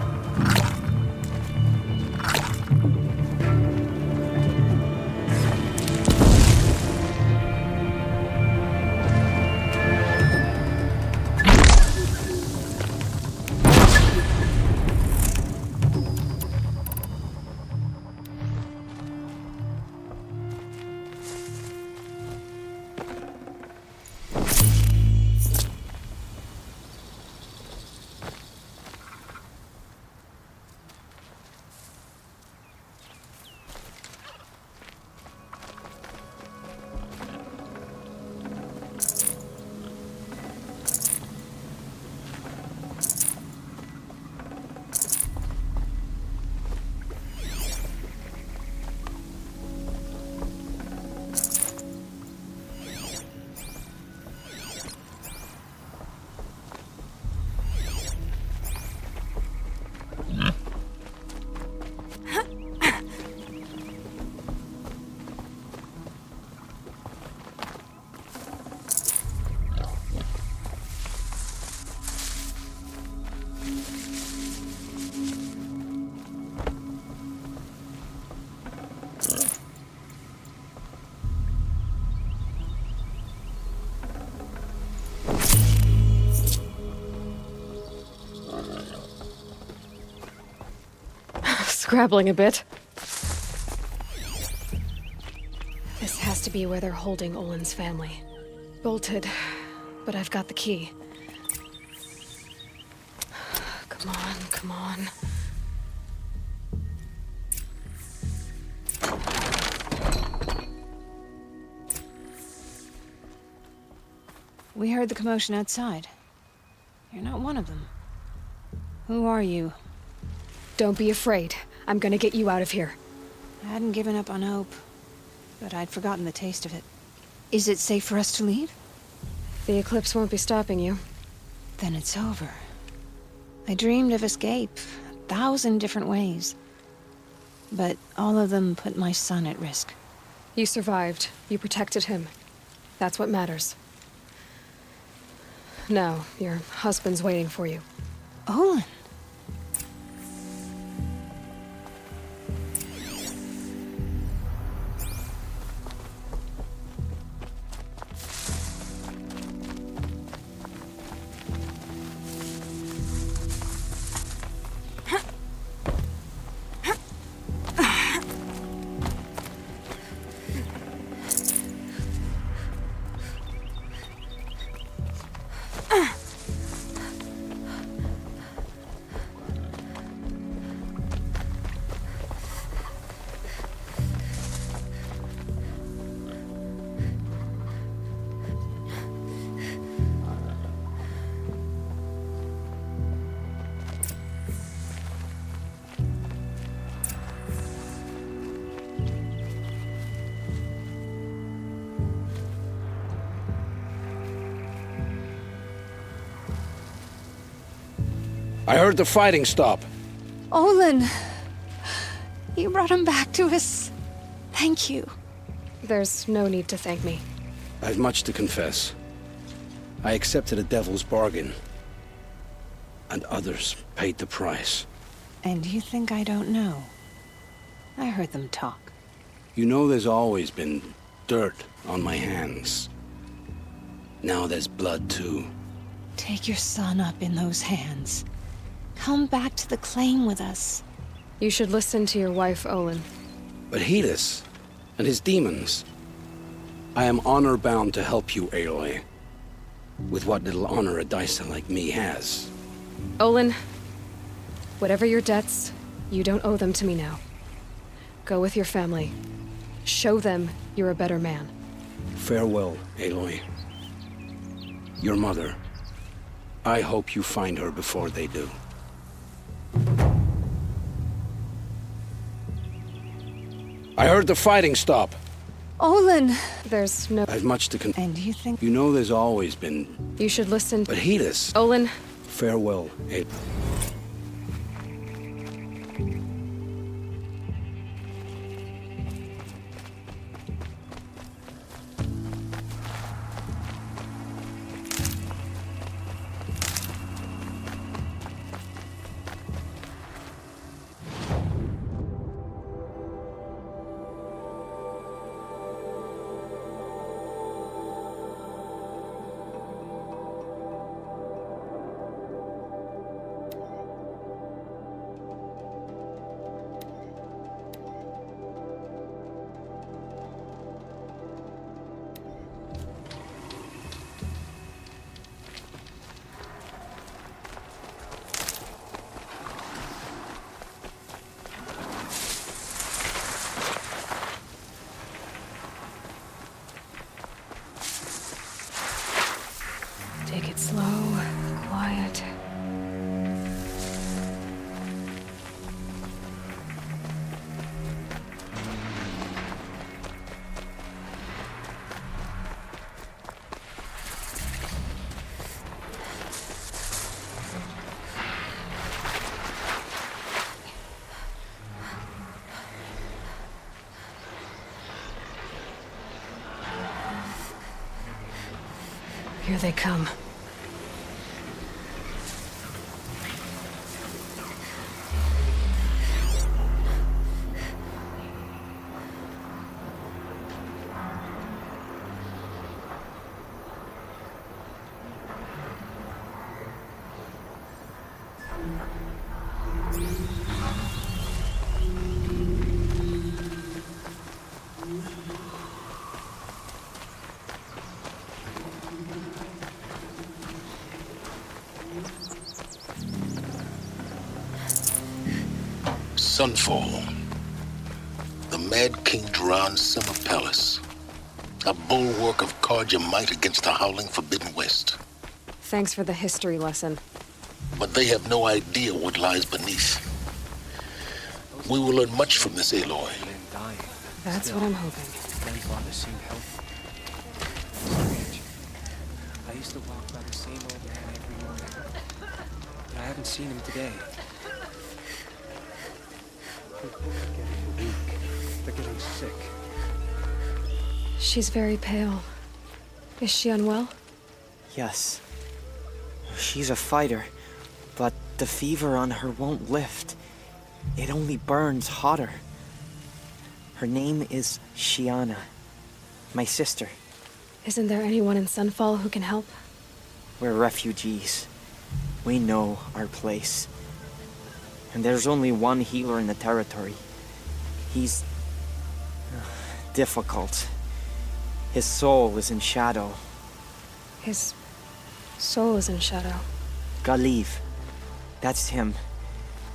Speaker 1: Scrabbling a bit. This has to be where they're holding Olin's family. Bolted, but I've got the key. Come on, come on.
Speaker 18: We heard the commotion outside. You're not one of them. Who are you?
Speaker 1: Don't be afraid. I'm gonna get you out of here.
Speaker 18: I hadn't given up on hope, but I'd forgotten the taste of it. Is it safe for us to leave?
Speaker 1: The eclipse won't be stopping you.
Speaker 18: Then it's over. I dreamed of escape 1,000 different ways. But all of them put my son at risk.
Speaker 1: You survived. You protected him. That's what matters. Now, your husband's waiting for you.
Speaker 18: Olin!
Speaker 16: I heard the fighting stop.
Speaker 18: Olin! You brought him back to us. Thank you.
Speaker 1: There's no need to thank me.
Speaker 16: I have much to confess. I accepted a devil's bargain. And others paid the price.
Speaker 18: And you think I don't know? I heard them talk.
Speaker 16: You know there's always been dirt on my hands. Now there's blood too.
Speaker 18: Take your son up in those hands. Come back to the claim with us.
Speaker 1: You should listen to your wife, Olin.
Speaker 16: But Helis and his demons. I am honor-bound to help you, Aloy. With what little honor a Dysa like me has.
Speaker 1: Olin, whatever your debts, you don't owe them to me now. Go with your family. Show them you're a better man.
Speaker 16: Farewell, Aloy. Your mother. I hope you find her before they do. I heard the fighting stop.
Speaker 18: Olin!
Speaker 1: There's no...
Speaker 16: I've much to
Speaker 18: And you think...
Speaker 16: You know there's always been...
Speaker 1: You should listen...
Speaker 16: But Helis...
Speaker 1: Olin...
Speaker 16: Farewell, Aloy.
Speaker 1: Take it slow, quiet. Here they come.
Speaker 12: Sunfall. The Mad King Duran's summer palace. A bulwark of Carja might against the howling Forbidden West.
Speaker 1: Thanks for the history lesson.
Speaker 12: But they have no idea what lies beneath. We will learn much from this, Aloy.
Speaker 1: That's what I'm hoping.
Speaker 2: Grandfather seemed healthy. Strange. I used to walk by the same old man every morning. But I haven't seen him today. People are getting weak. They're getting sick.
Speaker 1: She's very pale. Is she unwell?
Speaker 11: Yes. She's a fighter, but the fever on her won't lift. It only burns hotter. Her name is Shiana, my sister.
Speaker 1: Isn't there anyone in Sunfall who can help?
Speaker 11: We're refugees. We know our place. And there's only one healer in the territory. He's difficult. His soul is in shadow.
Speaker 1: His soul is in shadow.
Speaker 11: Galiv. That's him.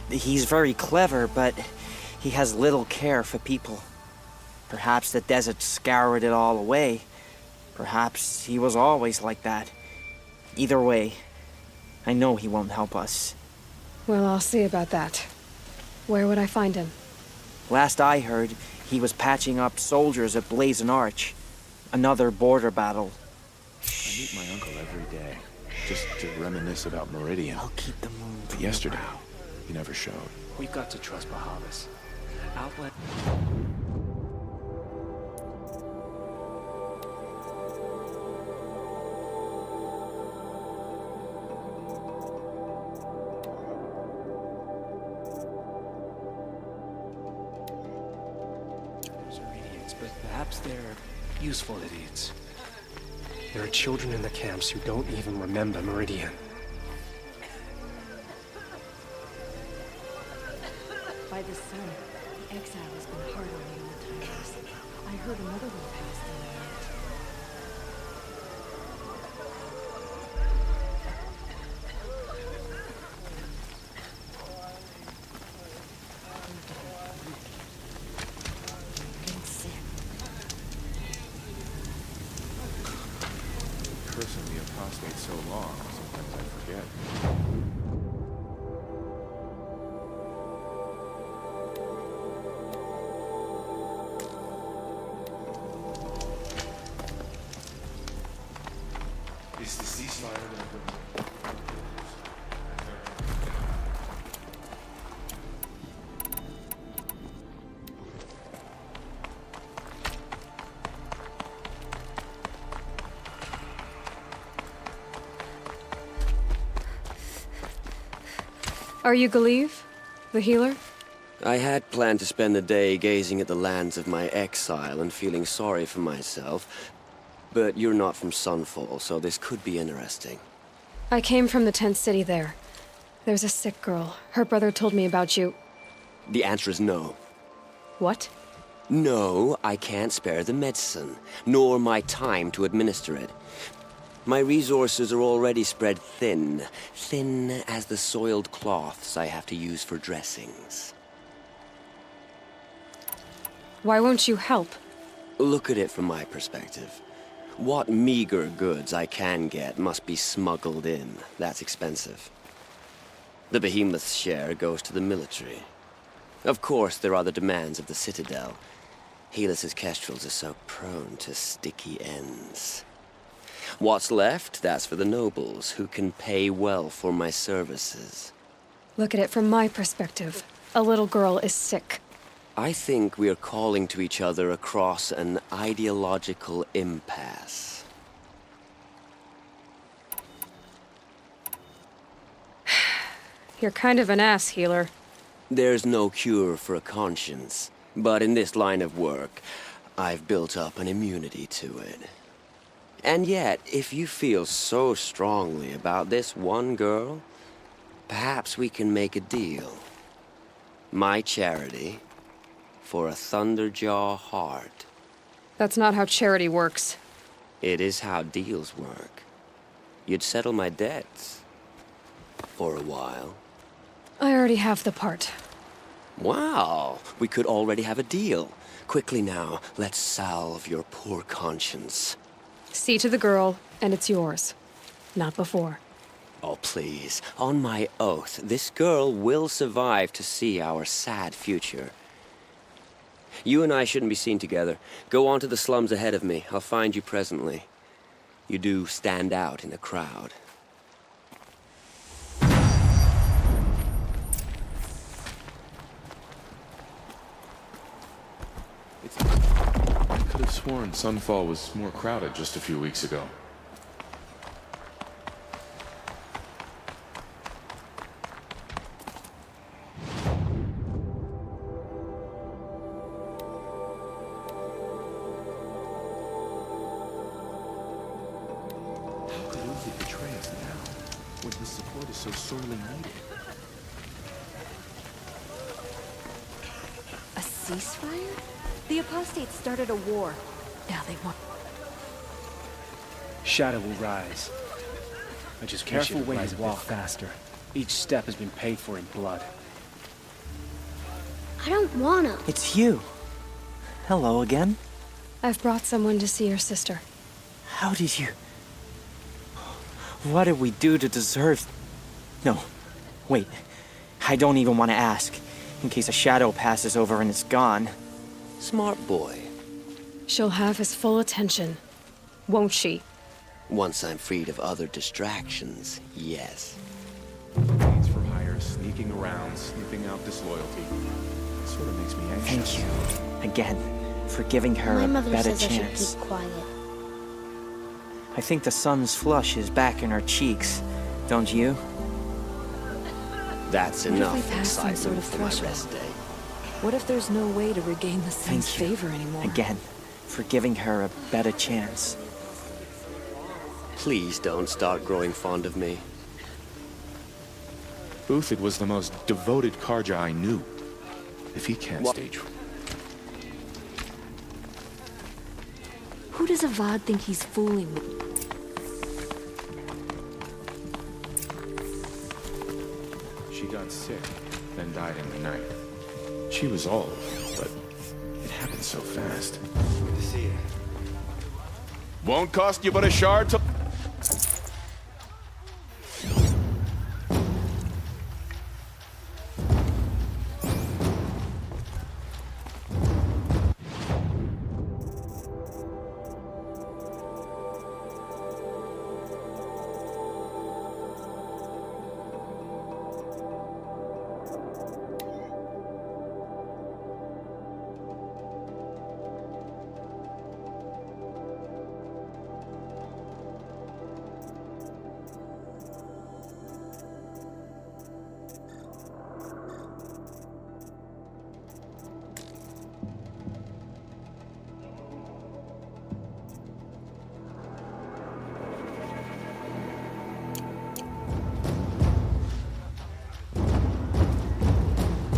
Speaker 11: He's very clever, but he has little care for people. Perhaps the desert scoured it all away. Perhaps he was always like that. Either way, I know he won't help us.
Speaker 1: Well, I'll see about that. Where would I find him?
Speaker 11: Last I heard, he was patching up soldiers at Blazon Arch. Another border battle.
Speaker 3: I meet my uncle every day, just to reminisce about Meridian.
Speaker 11: I'll keep the moon.
Speaker 3: But yesterday, he never showed.
Speaker 2: We've got to trust Bahavas. Outlet.
Speaker 5: Perhaps they're useful idiots. There are children in the camps who don't even remember Meridian.
Speaker 4: By the sun, the exile has been hard on the old-timers. I heard another one passed the night.
Speaker 19: Cursing the apostate so long, sometimes I forget. Is the ceasefire going to...
Speaker 1: Are you Galeev, the healer?
Speaker 20: I had planned to spend the day gazing at the lands of my exile and feeling sorry for myself, but you're not from Sunfall, so this could be interesting.
Speaker 1: I came from the tent city there. There's a sick girl. Her brother told me about you.
Speaker 20: The answer is no.
Speaker 1: What?
Speaker 20: No, I can't spare the medicine, nor my time to administer it. My resources are already spread thin, thin as the soiled cloths I have to use for dressings.
Speaker 1: Why won't you help?
Speaker 20: Look at it from my perspective. What meager goods I can get must be smuggled in. That's expensive. The behemoth's share goes to the military. Of course, there are the demands of the Citadel. Helis's kestrels are so prone to sticky ends. What's left, that's for the nobles, who can pay well for my services.
Speaker 1: Look at it from my perspective. A little girl is sick.
Speaker 20: I think we are calling to each other across an ideological impasse.
Speaker 1: You're kind of an ass, healer.
Speaker 20: There's no cure for a conscience, but in this line of work, I've built up an immunity to it. And yet, if you feel so strongly about this one girl, perhaps we can make a deal. My charity for a Thunderjaw heart.
Speaker 1: That's not how charity works.
Speaker 20: It is how deals work. You'd settle my debts. For a while.
Speaker 1: I already have the part.
Speaker 20: Wow, we could already have a deal. Quickly now, let's salve your poor conscience.
Speaker 1: See to the girl, and it's yours. Not before.
Speaker 20: Oh, please. On my oath, this girl will survive to see our sad future. You and I shouldn't be seen together. Go on to the slums ahead of me. I'll find you presently. You do stand out in a crowd.
Speaker 19: I could have sworn Sunfall was more crowded just a few weeks ago. How could Uzi betray us now, when his support is so sorely needed?
Speaker 4: A ceasefire? The apostates started a war. Now they want...
Speaker 21: Shadow will rise. I just careful way to walk faster. Each step has been paid for in blood.
Speaker 22: I don't wanna.
Speaker 11: It's you. Hello again.
Speaker 1: I've brought someone to see your sister.
Speaker 11: How did you... What did we do to deserve... No. Wait. I don't even want to ask. In case a shadow passes over and it's gone.
Speaker 20: Smart boy.
Speaker 1: She'll have his full attention. Won't she?
Speaker 20: Once I'm freed of other distractions, yes.
Speaker 19: Needs for hire, sneaking around, sniffing out disloyalty. It sort of makes me anxious.
Speaker 11: Thank you. Again, for giving her
Speaker 22: My
Speaker 11: a
Speaker 22: mother
Speaker 11: better
Speaker 22: says I should
Speaker 11: chance.
Speaker 22: keep quiet.
Speaker 11: I think the sun's flush is back in her cheeks. Don't you?
Speaker 20: That's
Speaker 4: What if
Speaker 20: enough
Speaker 4: we pass some
Speaker 20: excitement
Speaker 4: sort of
Speaker 20: for my
Speaker 4: threshold?
Speaker 20: rest day.
Speaker 4: What if there's no way to regain the sun's
Speaker 11: Thank you.
Speaker 4: favor anymore?
Speaker 11: Again, for giving her a better chance.
Speaker 20: Please don't start growing fond of me.
Speaker 19: Uthid was the most devoted Karja I knew. If he can't stay true.
Speaker 4: Who does Avad think he's fooling with?
Speaker 19: She got sick, then died in the night. She was old, but it happened so fast.
Speaker 3: Good to see you.
Speaker 19: Won't cost you but a shard to...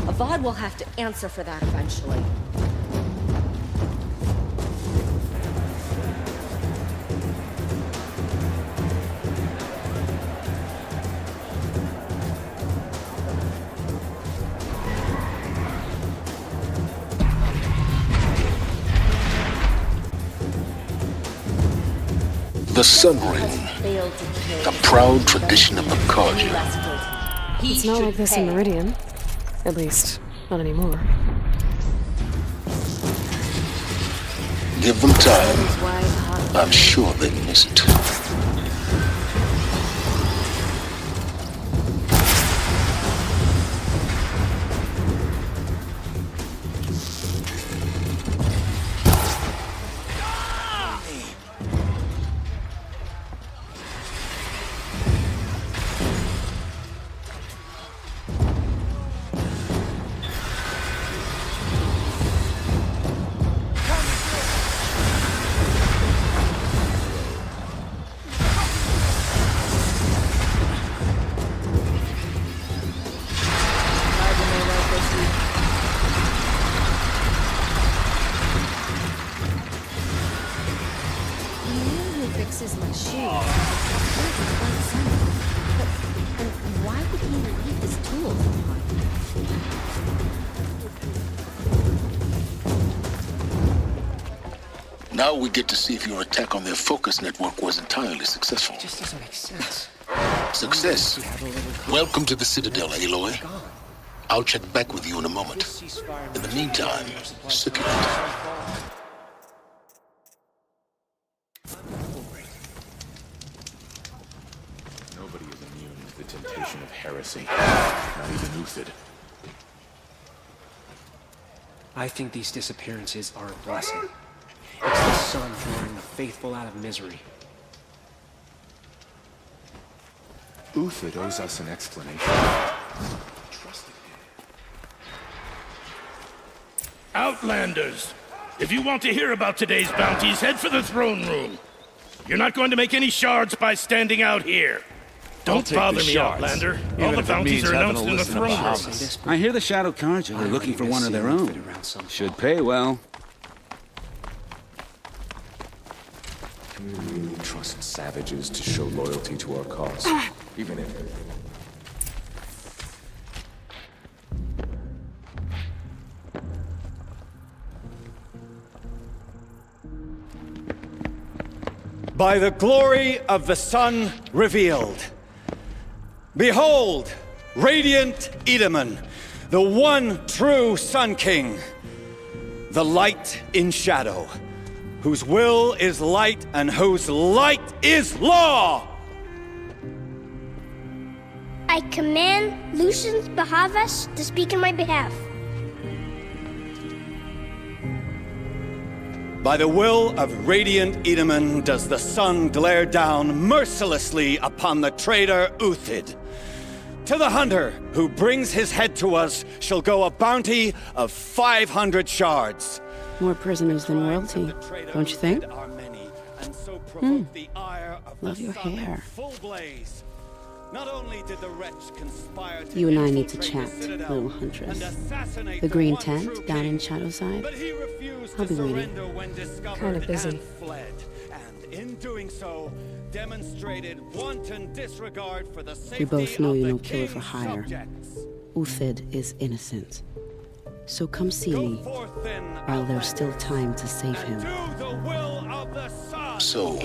Speaker 4: Avad will have to answer for that eventually.
Speaker 12: The Sun Ring, a proud tradition of the Karja.
Speaker 1: It's not like this in Meridian. At least, not anymore.
Speaker 12: Give them time. I'm sure they miss it.
Speaker 4: Fixes my shoes. And why would he leave his tools behind?
Speaker 12: Now we get to see if your attack on their focus network was entirely successful.
Speaker 5: It just doesn't make sense.
Speaker 12: Success. Welcome to the Citadel, Aloy. I'll check back with you in a moment. In the meantime, secure it.
Speaker 19: Nobody is immune to the temptation of heresy. Not even Uthid.
Speaker 21: I think these disappearances are a blessing. It's the sun drawing the faithful out of misery.
Speaker 19: Uthid owes us an explanation.
Speaker 17: Outlanders! If you want to hear about today's bounties, head for the throne room. You're not going to make any shards by standing out here. Don't bother me, Outlander. All the bounties are announced in the throne room.
Speaker 8: I hear the Shadow Karja are looking for one of their own. Should pay well.
Speaker 19: Can we really trust savages to show loyalty to our cause? Even if...
Speaker 22: By the glory of the sun revealed. Behold, radiant Edaman, the one true Sun King, the light in shadow, whose will is light and whose light is law!
Speaker 23: I command Lucius Bahavas to speak in my behalf.
Speaker 22: By the will of radiant Edaman does the sun glare down mercilessly upon the traitor Uthid. To the hunter who brings his head to us shall go a bounty of 500 shards.
Speaker 6: More prisoners than royalty, don't you think? Love your hair.
Speaker 22: Not only did the wretch conspire to
Speaker 6: You and I need to chat, little huntress. The green tent down in Shadowside? I'll be waiting.
Speaker 1: Kind of busy.
Speaker 22: Fled, and in doing so, demonstrated wanton disregard for the safety
Speaker 6: We both know you're no
Speaker 22: of the
Speaker 6: killer for
Speaker 22: king's
Speaker 6: hire.
Speaker 22: subjects.
Speaker 6: Uthid is innocent. So come see me, while there's still time to save him.
Speaker 12: So,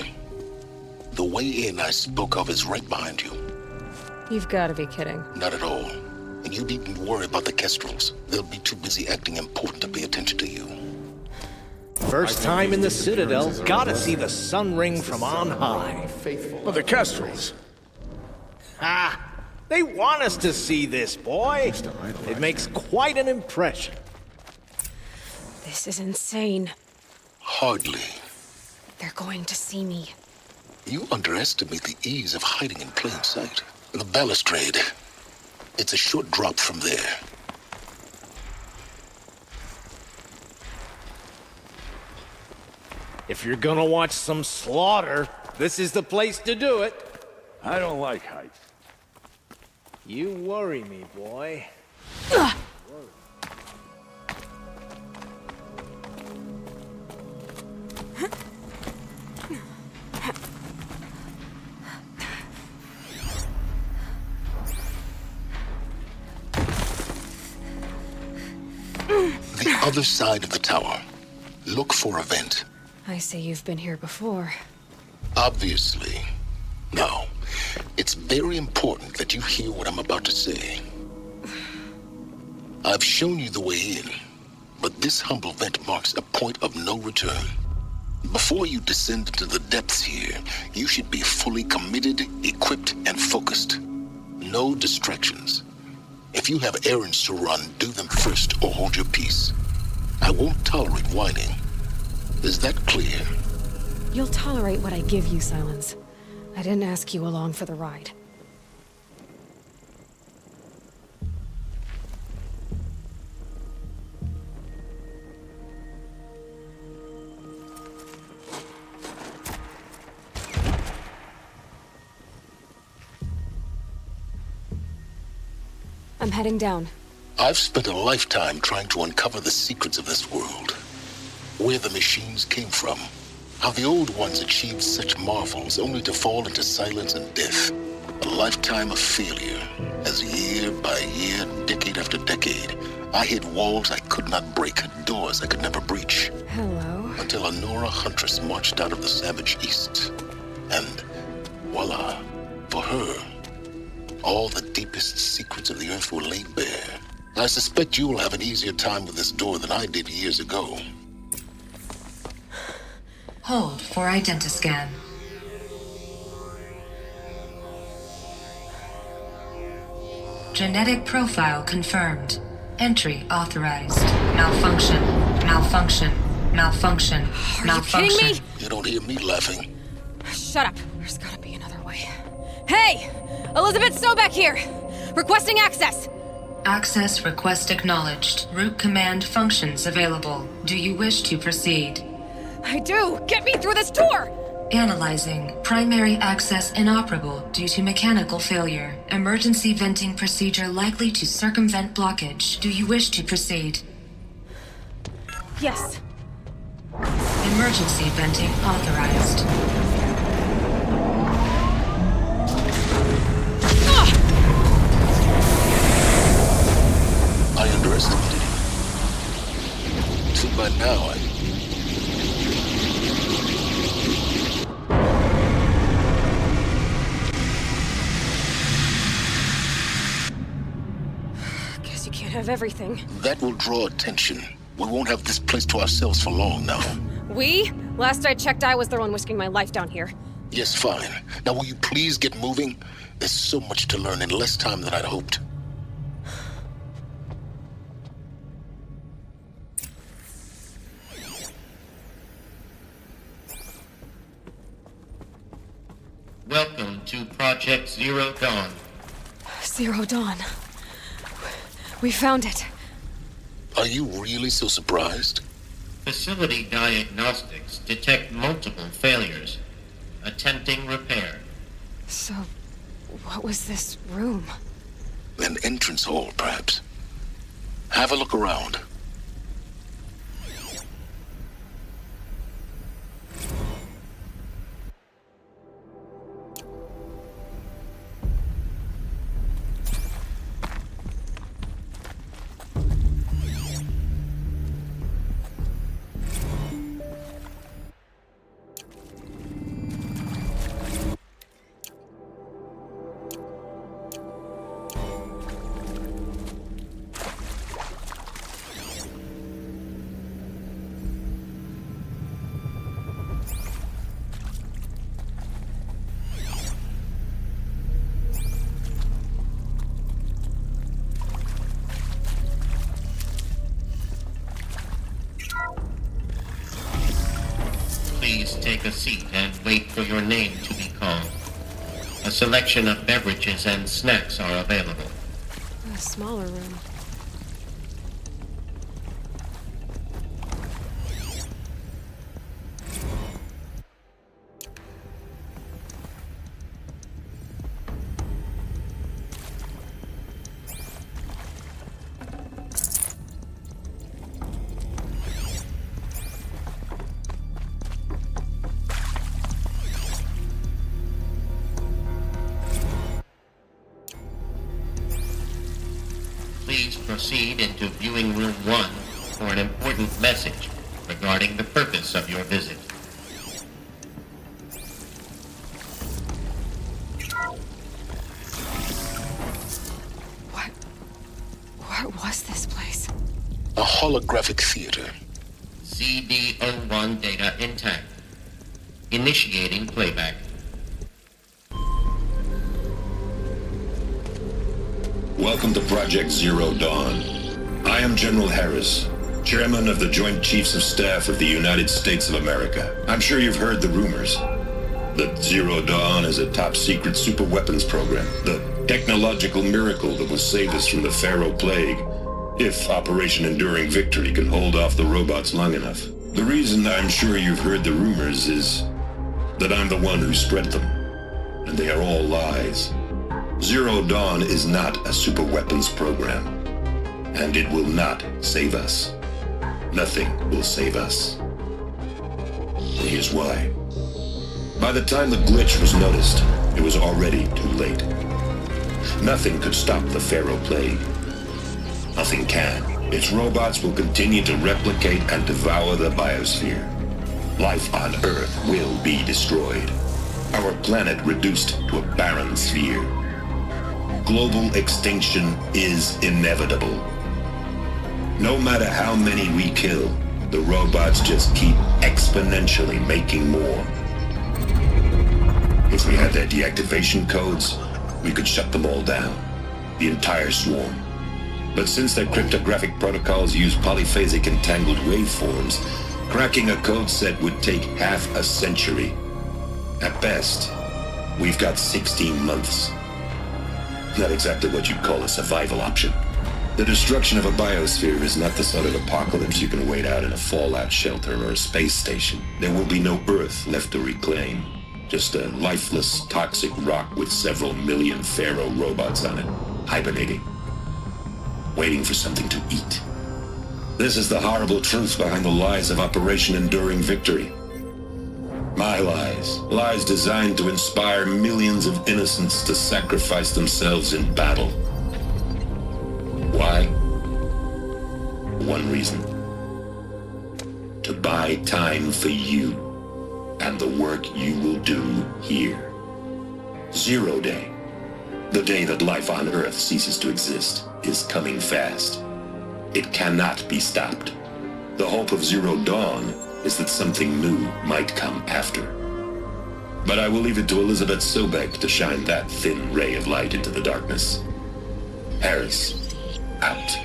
Speaker 12: the way in I spoke of is right behind you.
Speaker 1: You've got to be kidding.
Speaker 12: Not at all. And you needn't worry about the Kestrels. They'll be too busy acting important to pay attention to you.
Speaker 5: First time in the Citadel, gotta see the sun ring from on high.
Speaker 17: Well, the Kestrels.
Speaker 5: Ha! They want us to see this, boy. It makes quite an impression.
Speaker 1: This is insane.
Speaker 12: Hardly.
Speaker 1: They're going to see me.
Speaker 12: You underestimate the ease of hiding in plain sight. The balustrade. It's a short drop from there.
Speaker 5: If you're gonna watch some slaughter, this is the place to do it.
Speaker 17: I don't like heights.
Speaker 5: You worry me, boy.
Speaker 12: The other side of the tower. Look for a vent.
Speaker 1: I see you've been here before.
Speaker 12: Obviously. Now, it's very important that you hear what I'm about to say. I've shown you the way in, but this humble vent marks a point of no return. Before you descend into the depths here, you should be fully committed, equipped, and focused. No distractions. If you have errands to run, do them first or hold your peace. I won't tolerate whining. Is that clear?
Speaker 1: You'll tolerate what I give you, Silence. I didn't ask you along for the ride. I'm heading down.
Speaker 12: I've spent a lifetime trying to uncover the secrets of this world. Where the machines came from. How the old ones achieved such marvels only to fall into silence and death. A lifetime of failure, as year by year, decade after decade, I hit walls I could not break, doors I could never breach.
Speaker 1: Hello.
Speaker 12: Until a Nora huntress marched out of the savage east. And voila, for her, all the deepest secrets of the earth were laid bare. I suspect you will have an easier time with this door than I did years ago.
Speaker 14: Hold for identiscan. Genetic profile confirmed. Entry authorized. Malfunction. Malfunction. Malfunction. Malfunction.
Speaker 1: Are you kidding me?
Speaker 12: You don't hear me laughing.
Speaker 1: Shut up. There's gotta be another way. Hey! Elizabeth Sobek here! Requesting access!
Speaker 14: Access request acknowledged. Root command functions available. Do you wish to proceed?
Speaker 1: I do! Get me through this door!
Speaker 14: Analyzing. Primary access inoperable due to mechanical failure. Emergency venting procedure likely to circumvent blockage. Do you wish to proceed?
Speaker 1: Yes.
Speaker 14: Emergency venting authorized.
Speaker 12: I underestimated you. See, by now,
Speaker 1: Guess you can't have everything.
Speaker 12: That will draw attention. We won't have this place to ourselves for long now.
Speaker 1: We? Last I checked, I was the one risking my life down here.
Speaker 12: Yes, fine. Now will you please get moving? There's so much to learn in less time than I'd hoped.
Speaker 9: Welcome to Project Zero Dawn.
Speaker 1: Zero Dawn. We found it.
Speaker 12: Are you really so surprised?
Speaker 9: Facility diagnostics detect multiple failures. Attempting repair.
Speaker 1: So, what was this room?
Speaker 12: An entrance hall, perhaps. Have a look around.
Speaker 9: Please take a seat and wait for your name to be called. A selection of beverages and snacks are available.
Speaker 1: A smaller room.
Speaker 9: Please proceed into viewing room 1 for an important message regarding the purpose of your visit.
Speaker 1: What was this place?
Speaker 12: A holographic theater.
Speaker 9: CD01 data intact. Initiating playback.
Speaker 15: Welcome to Project Zero Dawn. I am General Harris, Chairman of the Joint Chiefs of Staff of the United States of America. I'm sure you've heard the rumors that Zero Dawn is a top-secret superweapons program, the technological miracle that will save us from the Pharaoh Plague, if Operation Enduring Victory can hold off the robots long enough. The reason I'm sure you've heard the rumors is that I'm the one who spread them, and they are all lies. Zero Dawn is not a superweapons program, and it will not save us. Nothing will save us. And here's why. By the time the glitch was noticed, it was already too late. Nothing could stop the Pharaoh Plague. Nothing can. Its robots will continue to replicate and devour the biosphere. Life on Earth will be destroyed. Our planet reduced to a barren sphere. Global extinction is inevitable. No matter how many we kill, the robots just keep exponentially making more. If we had their deactivation codes, we could shut them all down. The entire swarm. But since their cryptographic protocols use polyphasic entangled waveforms, cracking a code set would take half a century. At best, we've got 16 months. Not exactly what you'd call a survival option. The destruction of a biosphere is not the sort of apocalypse you can wait out in a fallout shelter or a space station. There will be no Earth left to reclaim. Just a lifeless, toxic rock with several million Pharaoh robots on it, hibernating, waiting for something to eat. This is the horrible truth behind the lies of Operation Enduring Victory. My lies. Lies designed to inspire millions of innocents to sacrifice themselves in battle. Why? One reason. To buy time for you and the work you will do here. Zero Day, the day that life on Earth ceases to exist, is coming fast. It cannot be stopped. The hope of Zero Dawn is that something new might come after. But I will leave it to Elizabeth Sobek to shine that thin ray of light into the darkness. Harris, out.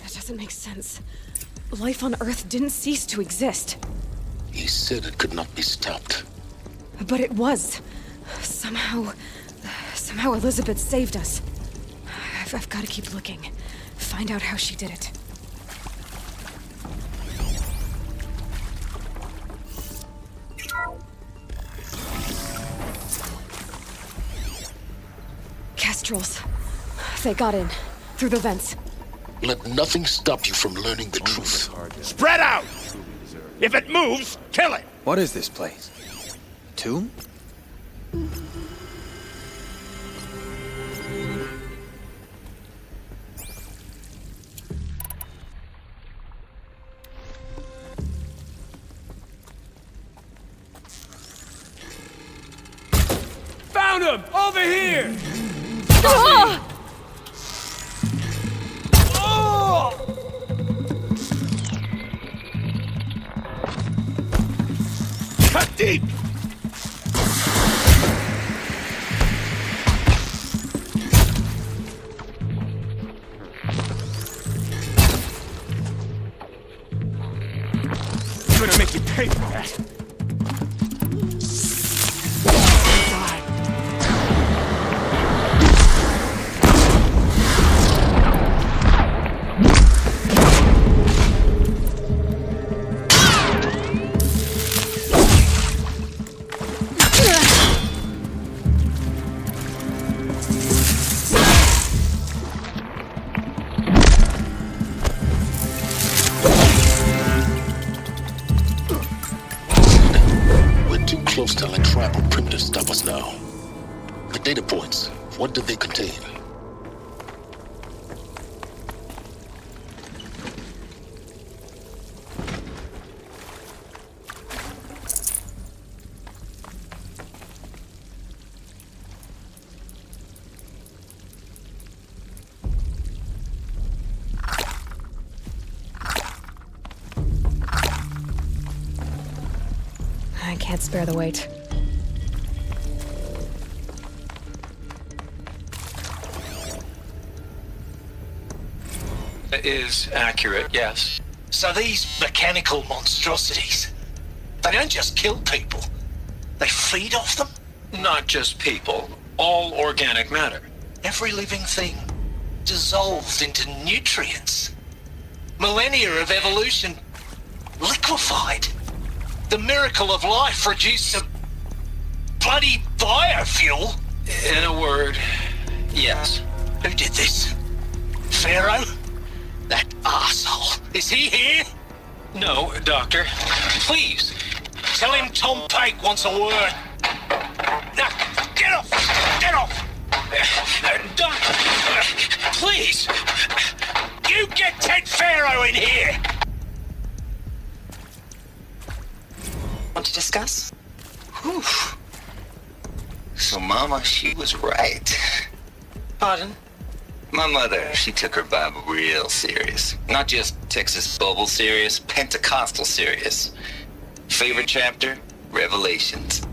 Speaker 1: That doesn't make sense. Life on Earth didn't cease to exist.
Speaker 12: He said it could not be stopped.
Speaker 1: But it was. Somehow Elizabeth saved us. I've got to keep looking. Find out how she did it. Kestrels. They got in. Through the vents.
Speaker 7: Let nothing stop you from learning the truth.
Speaker 17: Spread out! If it moves, kill it!
Speaker 3: What is this place? Tomb?
Speaker 21: Found him! Over here!
Speaker 1: Ah!
Speaker 17: Cut deep! I'm gonna make you pay for that.
Speaker 7: Close to a trap or primitive stop us now. The data points, what do they contain?
Speaker 1: I can't spare the weight.
Speaker 10: It is accurate, yes. So these mechanical monstrosities, they don't just kill people. They feed off them? Not just people. All organic matter. Every living thing dissolved into nutrients. Millennia of evolution liquefied. The miracle of life reduced to bloody biofuel. In a word, yes. Who did this? Pharaoh? That arsehole. Is he here? No, Doctor. Please, tell him Tom Pike wants a word. Now, get off! Get off! Doctor, please! You get Ted Pharaoh in here!
Speaker 13: Want to discuss? Whew. So Mama, she was right.
Speaker 10: Pardon?
Speaker 13: My mother, she took her Bible real serious. Not just Texas Bible serious, Pentecostal serious. Favorite chapter? Revelations.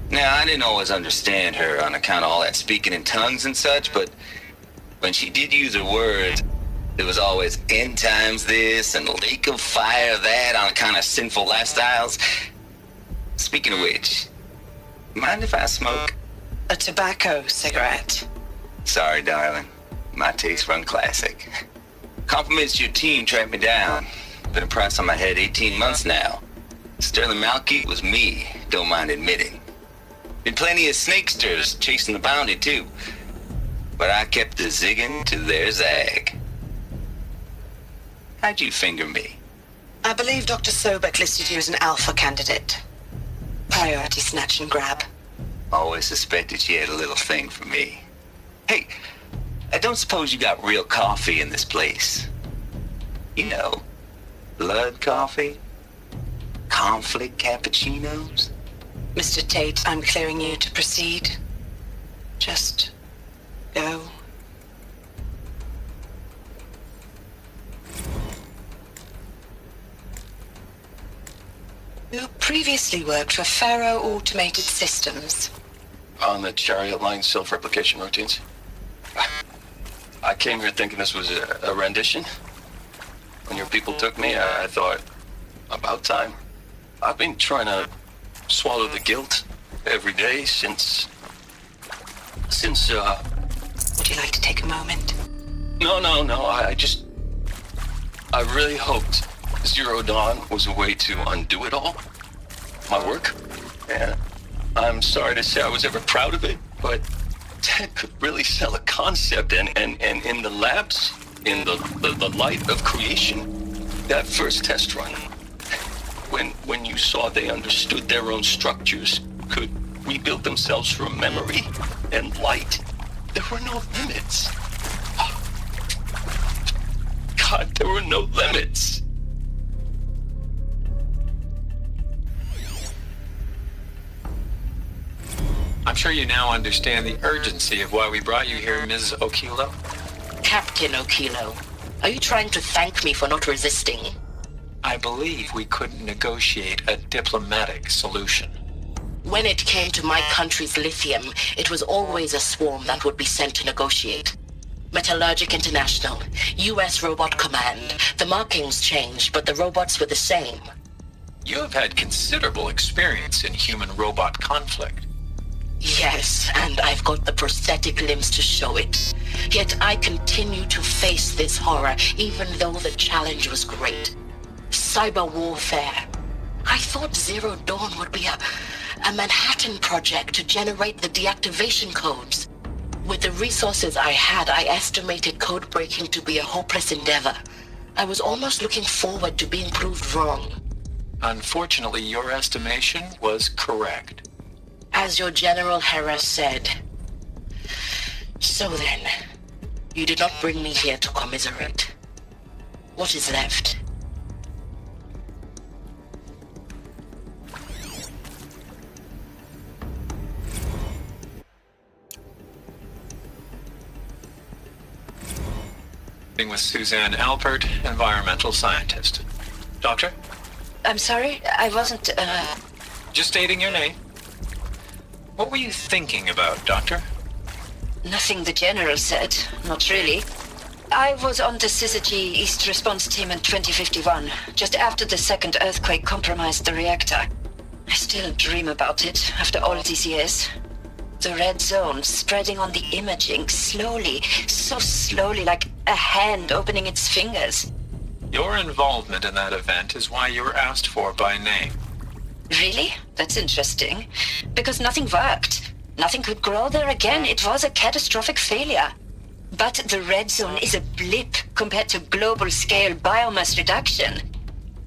Speaker 13: Now, I didn't always understand her on account of all that speaking in tongues and such, but when she did use her words, there was always end times this and lake of fire that on account of sinful lifestyles. Speaking of which, mind if I smoke? A tobacco cigarette. Sorry, darling. My taste run classic. Compliments to your team tracked me down. Been a price on my head 18 months now. Sterling Malky was me, don't mind admitting. Been plenty of snakesters chasing the bounty too. But I kept the zigging to their zag. How'd you finger me?
Speaker 24: I believe Dr. Sobek listed you as an alpha candidate. Priority snatch and grab.
Speaker 13: Always suspected she had a little thing for me. Hey, I don't suppose you got real coffee in this place. You know, blood coffee? Conflict cappuccinos?
Speaker 24: Mr. Tate, I'm clearing you to proceed. Just go. You previously worked for Pharaoh Automated Systems.
Speaker 7: On the Chariot Line self-replication routines? I came here thinking this was a rendition. When your people took me, I thought, about time. I've been trying to swallow the guilt every day since...
Speaker 24: Would you like to take a moment?
Speaker 7: No, I really hoped Zero Dawn was a way to undo it all. My work. And I'm sorry to say I was ever proud of it, but Ted could really sell a concept, and in the labs, in the light of creation, that first test run, when you saw they understood their own structures, could rebuild themselves from memory and light, there were no limits. God, there were no limits.
Speaker 10: I'm sure you now understand the urgency of why we brought you here, Ms. Okilo.
Speaker 24: Captain Okilo, are you trying to thank me for not resisting?
Speaker 10: I believe we couldn't negotiate a diplomatic solution.
Speaker 24: When it came to my country's lithium, it was always a swarm that would be sent to negotiate. Metallurgic International, US Robot Command. The markings changed, but the robots were the same.
Speaker 10: You have had considerable experience in human-robot conflict.
Speaker 24: Yes, and I've got the prosthetic limbs to show it. Yet I continue to face this horror, even though the challenge was great. Cyber warfare. I thought Zero Dawn would be a Manhattan project to generate the deactivation codes. With the resources I had, I estimated code breaking to be a hopeless endeavor. I was almost looking forward to being proved wrong.
Speaker 10: Unfortunately, your estimation was correct.
Speaker 24: As your General Hera said. So then, you did not bring me here to commiserate. What is left?
Speaker 10: With Suzanne Alpert, environmental scientist. Doctor?
Speaker 24: I'm sorry, I wasn't,
Speaker 10: Just stating your name. What were you thinking about, Doctor?
Speaker 2: Nothing the General said, not really. I was on the Syzygy East Response Team in 2051, just after the second earthquake compromised the reactor. I still dream about it after all these years. The red zone spreading on the imaging, slowly, so slowly, like a hand opening its fingers.
Speaker 10: Your involvement in that event is why you were asked for by name.
Speaker 2: Really? That's interesting. Because nothing worked. Nothing could grow there again. It was a catastrophic failure. But the red zone is a blip compared to global-scale biomass reduction.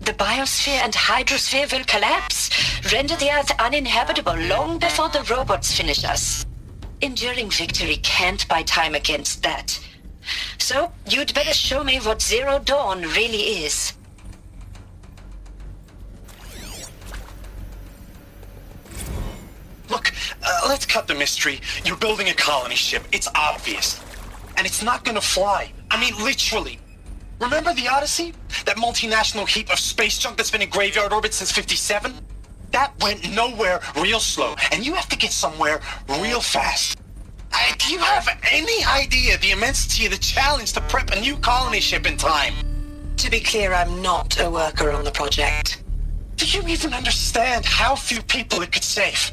Speaker 2: The biosphere and hydrosphere will collapse, render the Earth uninhabitable long before the robots finish us. Enduring victory can't buy time against that. So, you'd better show me what Zero Dawn really is.
Speaker 11: Look, let's cut the mystery. You're building a colony ship. It's obvious. And it's not gonna fly. I mean, literally. Remember the Odyssey? That multinational heap of space junk that's been in graveyard orbit since 57? That went nowhere real slow, and you have to get somewhere real fast. Do you have any idea the immensity of the challenge to prep a new colony ship in time?
Speaker 24: To be clear, I'm not a worker on the project.
Speaker 11: Do you even understand how few people it could save?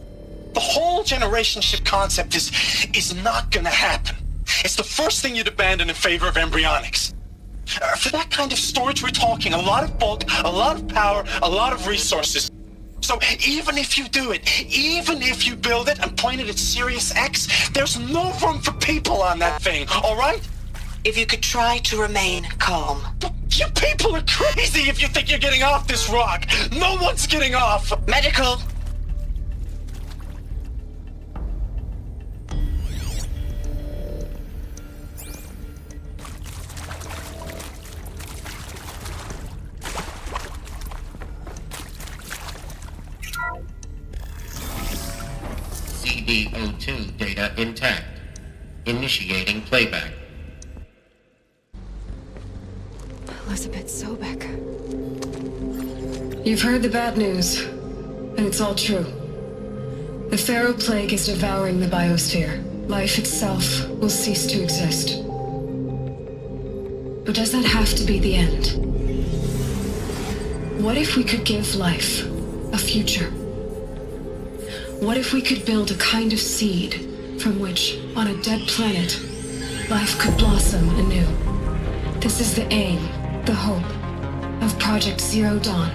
Speaker 11: The whole generation ship concept is not gonna happen. It's the first thing you'd abandon in favor of embryonics. For that kind of storage, we're talking a lot of bulk, a lot of power, a lot of resources. So even if you do it, even if you build it and point it at Sirius X, there's no room for people on that thing, all right?
Speaker 24: If you could try to remain calm.
Speaker 11: You people are crazy if you think you're getting off this rock. No one's getting off.
Speaker 24: Medical.
Speaker 9: CD02 data intact. Initiating playback.
Speaker 1: Elizabeth Sobek.
Speaker 14: You've heard the bad news, and it's all true. The Pharaoh Plague is devouring the biosphere. Life itself will cease to exist. But does that have to be the end? What if we could give life a future? What if we could build a kind of seed from which, on a dead planet, life could blossom anew? This is the aim, the hope, of Project Zero Dawn.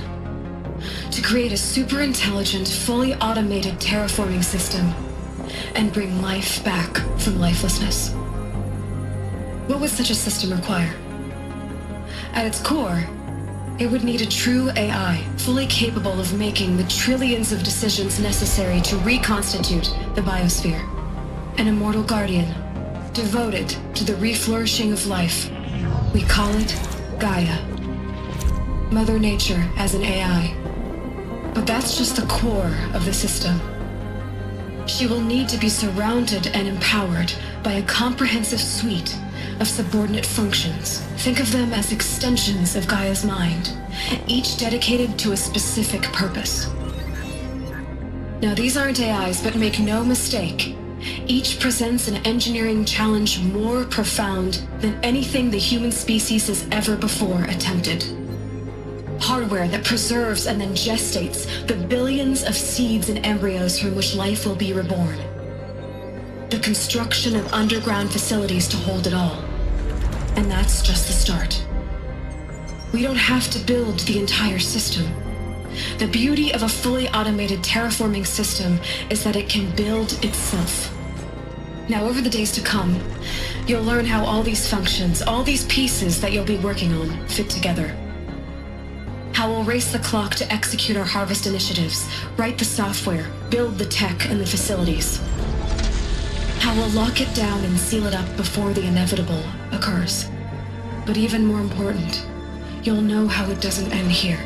Speaker 14: To create a super-intelligent, fully automated terraforming system and bring life back from lifelessness. What would such a system require? At its core, it would need a true AI, fully capable of making the trillions of decisions necessary to reconstitute the biosphere. An immortal guardian, devoted to the reflourishing of life. We call it Gaia. Mother Nature as an AI. But that's just the core of the system. She will need to be surrounded and empowered by a comprehensive suite of subordinate functions. Think of them as extensions of Gaia's mind, each dedicated to a specific purpose. Now, these aren't AIs, but make no mistake, each presents an engineering challenge more profound than anything the human species has ever before attempted. Hardware that preserves and then gestates the billions of seeds and embryos from which life will be reborn. The construction of underground facilities to hold it all. And that's just the start. We don't have to build the entire system. The beauty of a fully automated terraforming system is that it can build itself. Now, over the days to come, you'll learn how all these functions, all these pieces that you'll be working on, fit together. How we'll race the clock to execute our harvest initiatives, write the software, build the tech and the facilities. How we'll lock it down and seal it up before the inevitable occurs. But even more important, you'll know how it doesn't end here.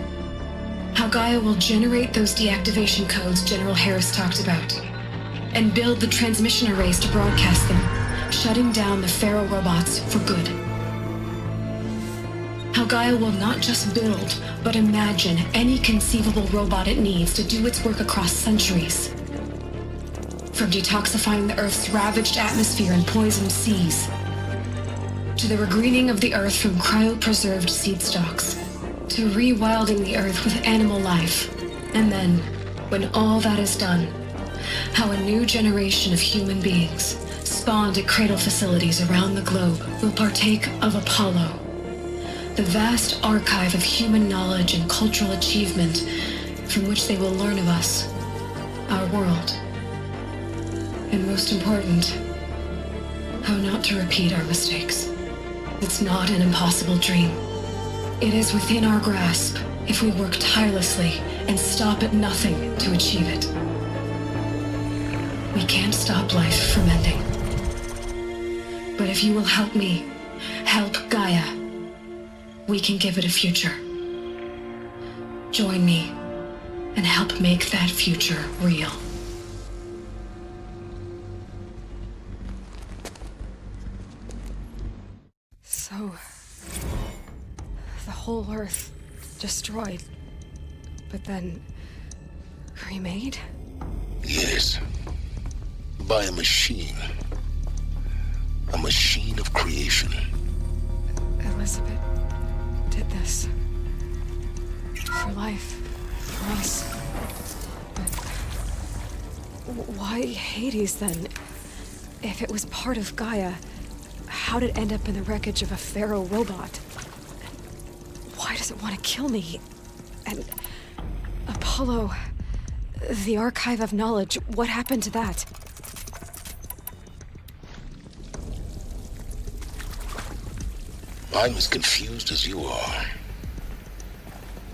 Speaker 14: How Gaia will generate those deactivation codes General Harris talked about, and build the transmission arrays to broadcast them, shutting down the Pharaoh robots for good. How Gaia will not just build, but imagine any conceivable robot it needs to do its work across centuries. From detoxifying the Earth's ravaged atmosphere and poisoned seas, to the regreening of the Earth from cryopreserved seed stalks, to rewilding the Earth with animal life. And then, when all that is done, how a new generation of human beings, spawned at cradle facilities around the globe, will partake of Apollo, the vast archive of human knowledge and cultural achievement from which they will learn of us, our world. And most important, how not to repeat our mistakes. It's not an impossible dream. It is within our grasp if we work tirelessly and stop at nothing to achieve it. We can't stop life from ending. But if you will help me, help Gaia, we can give it a future. Join me and help make that future real.
Speaker 1: So, the whole Earth destroyed, but then remade?
Speaker 12: Yes. By a machine. A machine of creation.
Speaker 1: Elizabeth did this. For life. For us. But why Hades then? If it was part of Gaia, how did it end up in the wreckage of a Pharaoh robot? Why does it want to kill me? And Apollo, the archive of knowledge, what happened to that?
Speaker 12: I'm as confused as you are.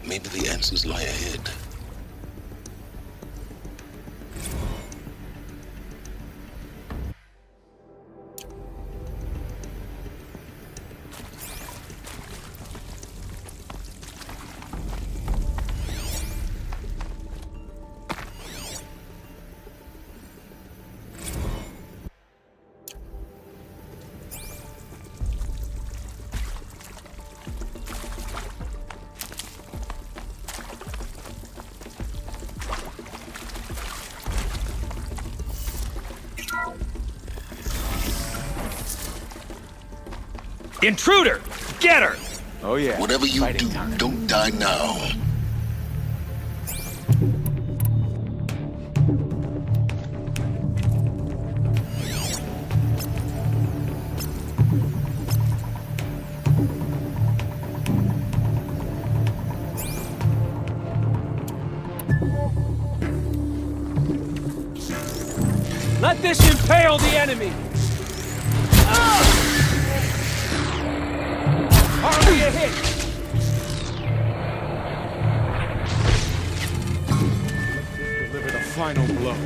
Speaker 12: Maybe the answers lie ahead.
Speaker 17: Intruder! Get her!
Speaker 19: Oh yeah.
Speaker 12: Whatever you do, don't die now.
Speaker 21: this impale the enemy! Hardly a hit!
Speaker 19: Deliver the final blow.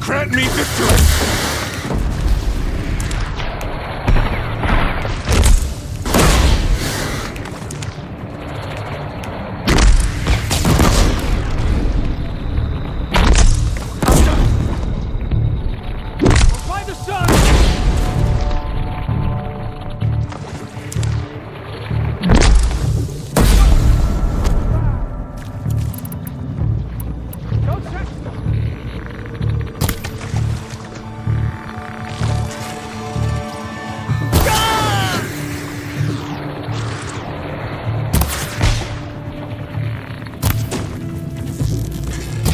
Speaker 19: Grant me victory!
Speaker 21: By the sun!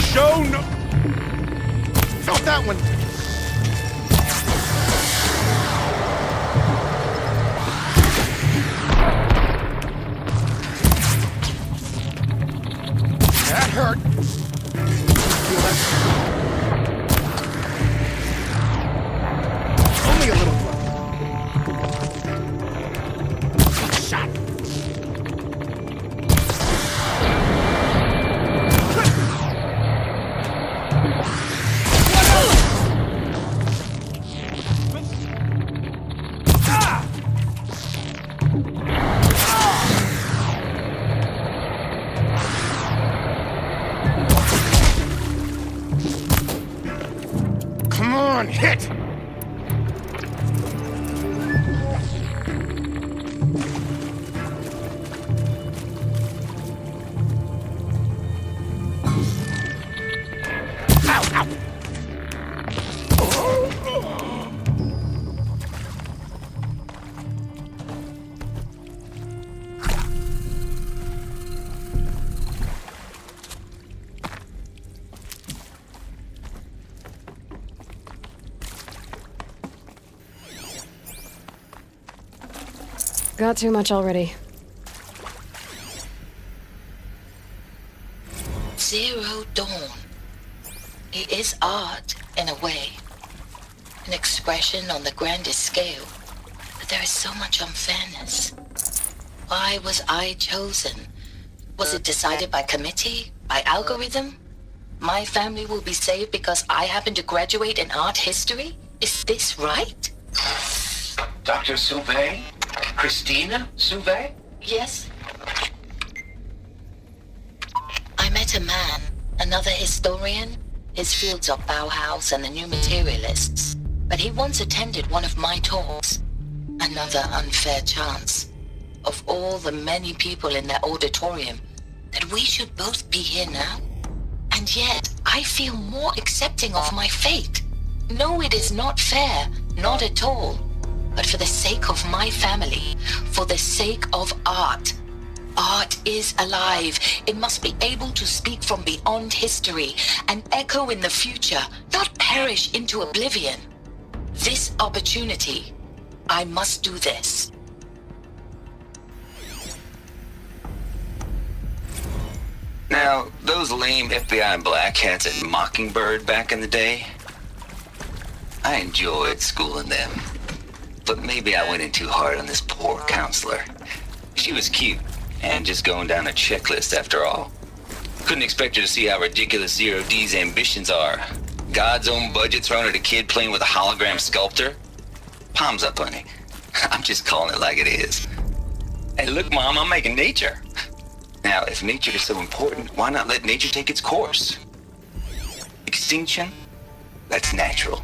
Speaker 5: Show no... Felt that one. That hurt. Feel that? Only a little blood. Shot. Come on, hit! Ow, ow!
Speaker 1: Got too much already.
Speaker 24: Zero Dawn. It is art, in a way. An expression on the grandest scale. But there is so much unfairness. Why was I chosen? Was it decided by committee? By algorithm? My family will be saved because I happen to graduate in art history? Is this right?
Speaker 10: Dr. Sauvé? Christina Sauvé?
Speaker 24: Yes. I met a man, another historian. His fields are Bauhaus and the New Materialists. But he once attended one of my talks. Another unfair chance. Of all the many people in that auditorium, that we should both be here now. And yet, I feel more accepting of my fate. No, it is not fair. Not at all. But for the sake of my family, for the sake of art. Art is alive. It must be able to speak from beyond history and echo in the future, not perish into oblivion. This opportunity, I must do this.
Speaker 13: Now, those lame FBI black hats at Mockingbird back in the day, I enjoyed schooling them. But maybe I went in too hard on this poor counselor. She was cute, and just going down a checklist after all. Couldn't expect her to see how ridiculous Zero D's ambitions are. God's own budget thrown at a kid playing with a hologram sculptor? Palms up, honey. I'm just calling it like it is. Hey, look, Mom, I'm making nature. Now, if nature is so important, why not let nature take its course? Extinction? That's natural.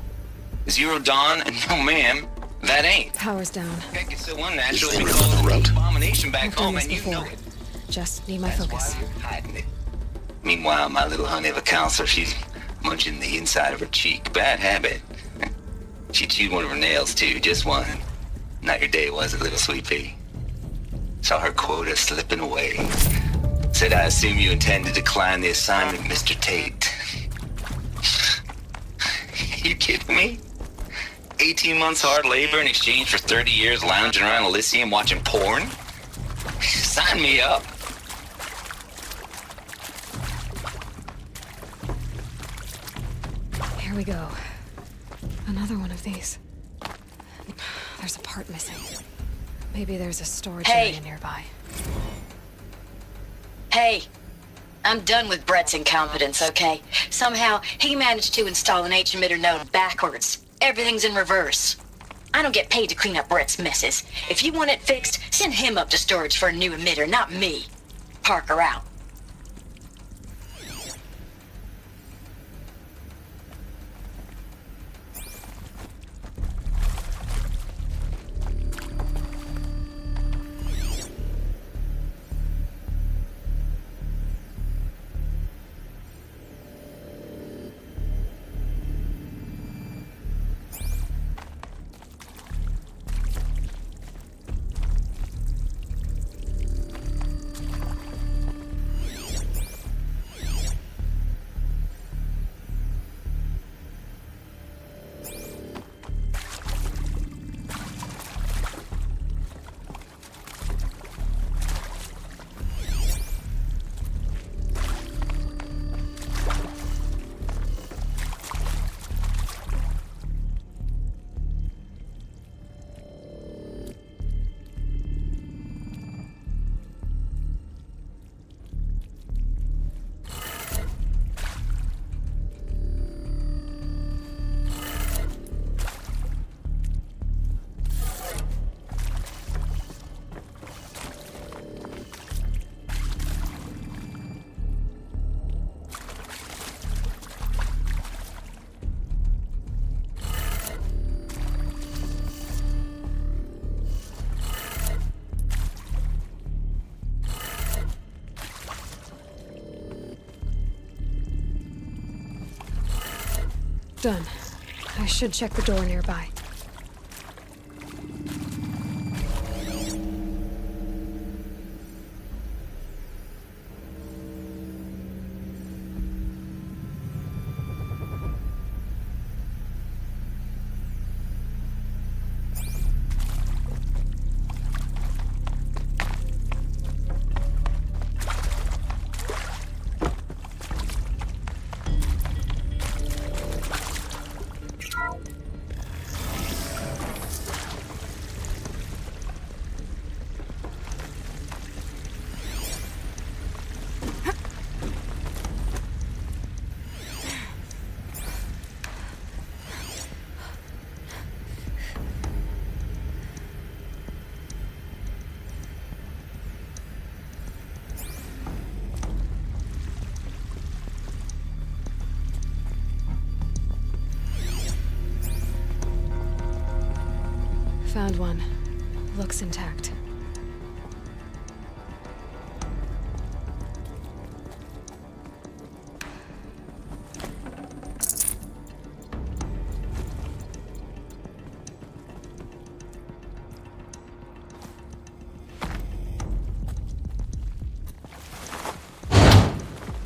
Speaker 13: Zero Dawn? No, ma'am. That ain't.
Speaker 1: Power's down.
Speaker 13: Heck, it's so unnatural to be called an abomination back
Speaker 1: I've done
Speaker 13: home,
Speaker 1: this
Speaker 13: and you know
Speaker 1: before.
Speaker 13: it.
Speaker 1: Just need my
Speaker 13: That's
Speaker 1: focus.
Speaker 13: why you're hiding it. Meanwhile, my little honey of a counselor, she's munching the inside of her cheek. Bad habit. She chewed one of her nails, too. Just one. Not your day, was it, little sweet pea? Saw her quota slipping away. Said, I assume you intend to decline the assignment, Mr. Tate. You kidding me? 18 months hard labor in exchange for 30 years lounging around Elysium watching porn? Sign me up.
Speaker 1: Here we go. Another one of these. There's a part missing. Maybe there's a storage area nearby.
Speaker 2: Hey, I'm done with Brett's incompetence, okay? Somehow, he managed to install an H-emitter node backwards. Everything's in reverse. I don't get paid to clean up Brett's messes. If you want it fixed, send him up to storage for a new emitter, not me. Parker out.
Speaker 1: Done. I should check the door nearby. Found one. Looks intact.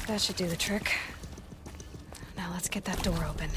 Speaker 1: That should do the trick. Now let's get that door open.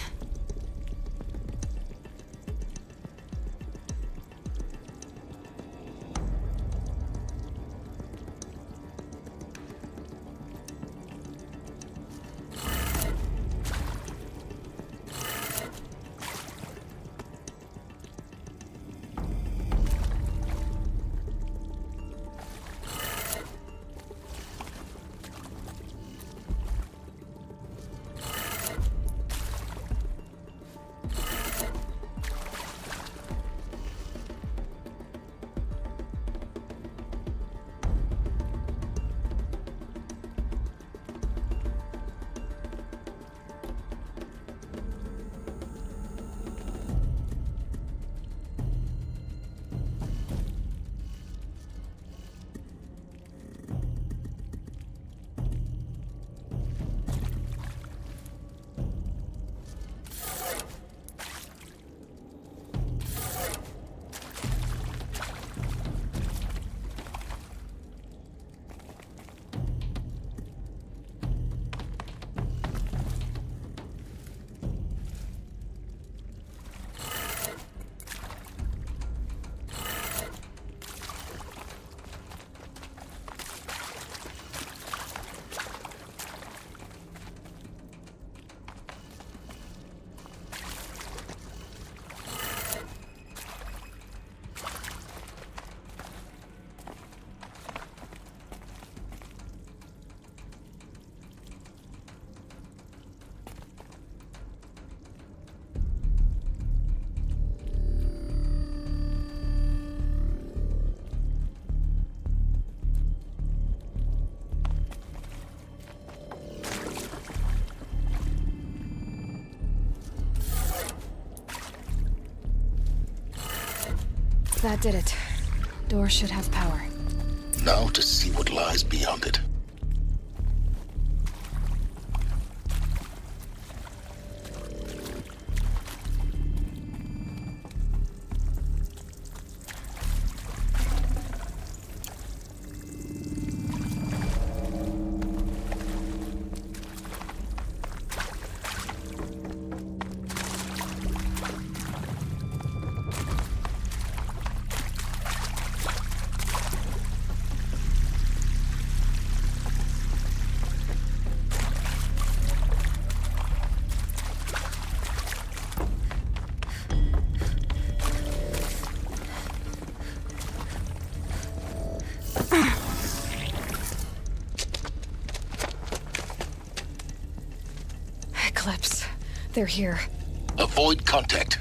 Speaker 1: That did it. Door should have power.
Speaker 12: Now to see what lies beyond it.
Speaker 1: Eclipse. They're here.
Speaker 12: Avoid contact.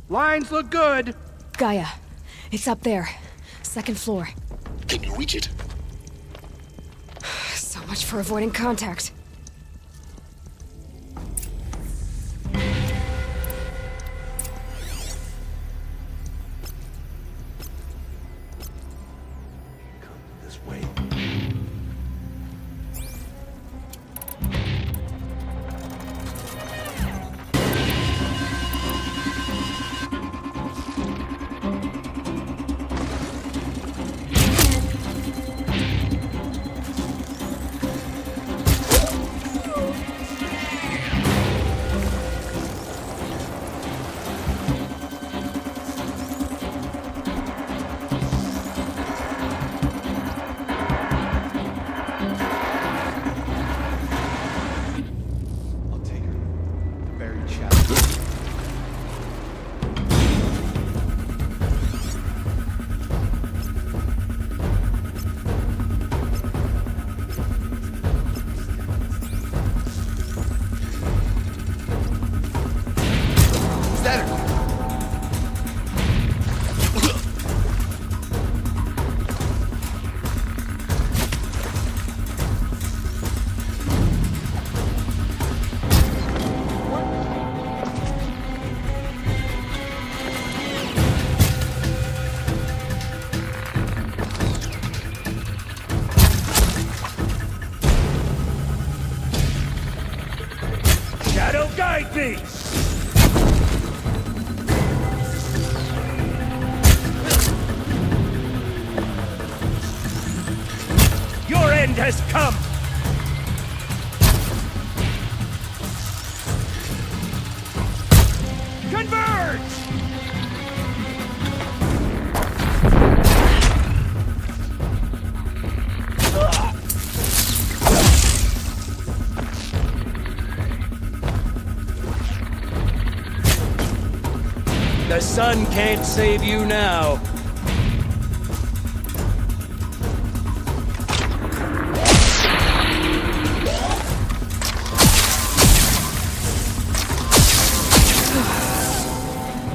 Speaker 21: Lines look good.
Speaker 1: Gaia. It's up there. Second floor.
Speaker 12: Can you reach it?
Speaker 1: So much for avoiding contact.
Speaker 19: This way.
Speaker 17: Shadow, guide me! Your end has come! Converge!
Speaker 21: The sun can't save you now.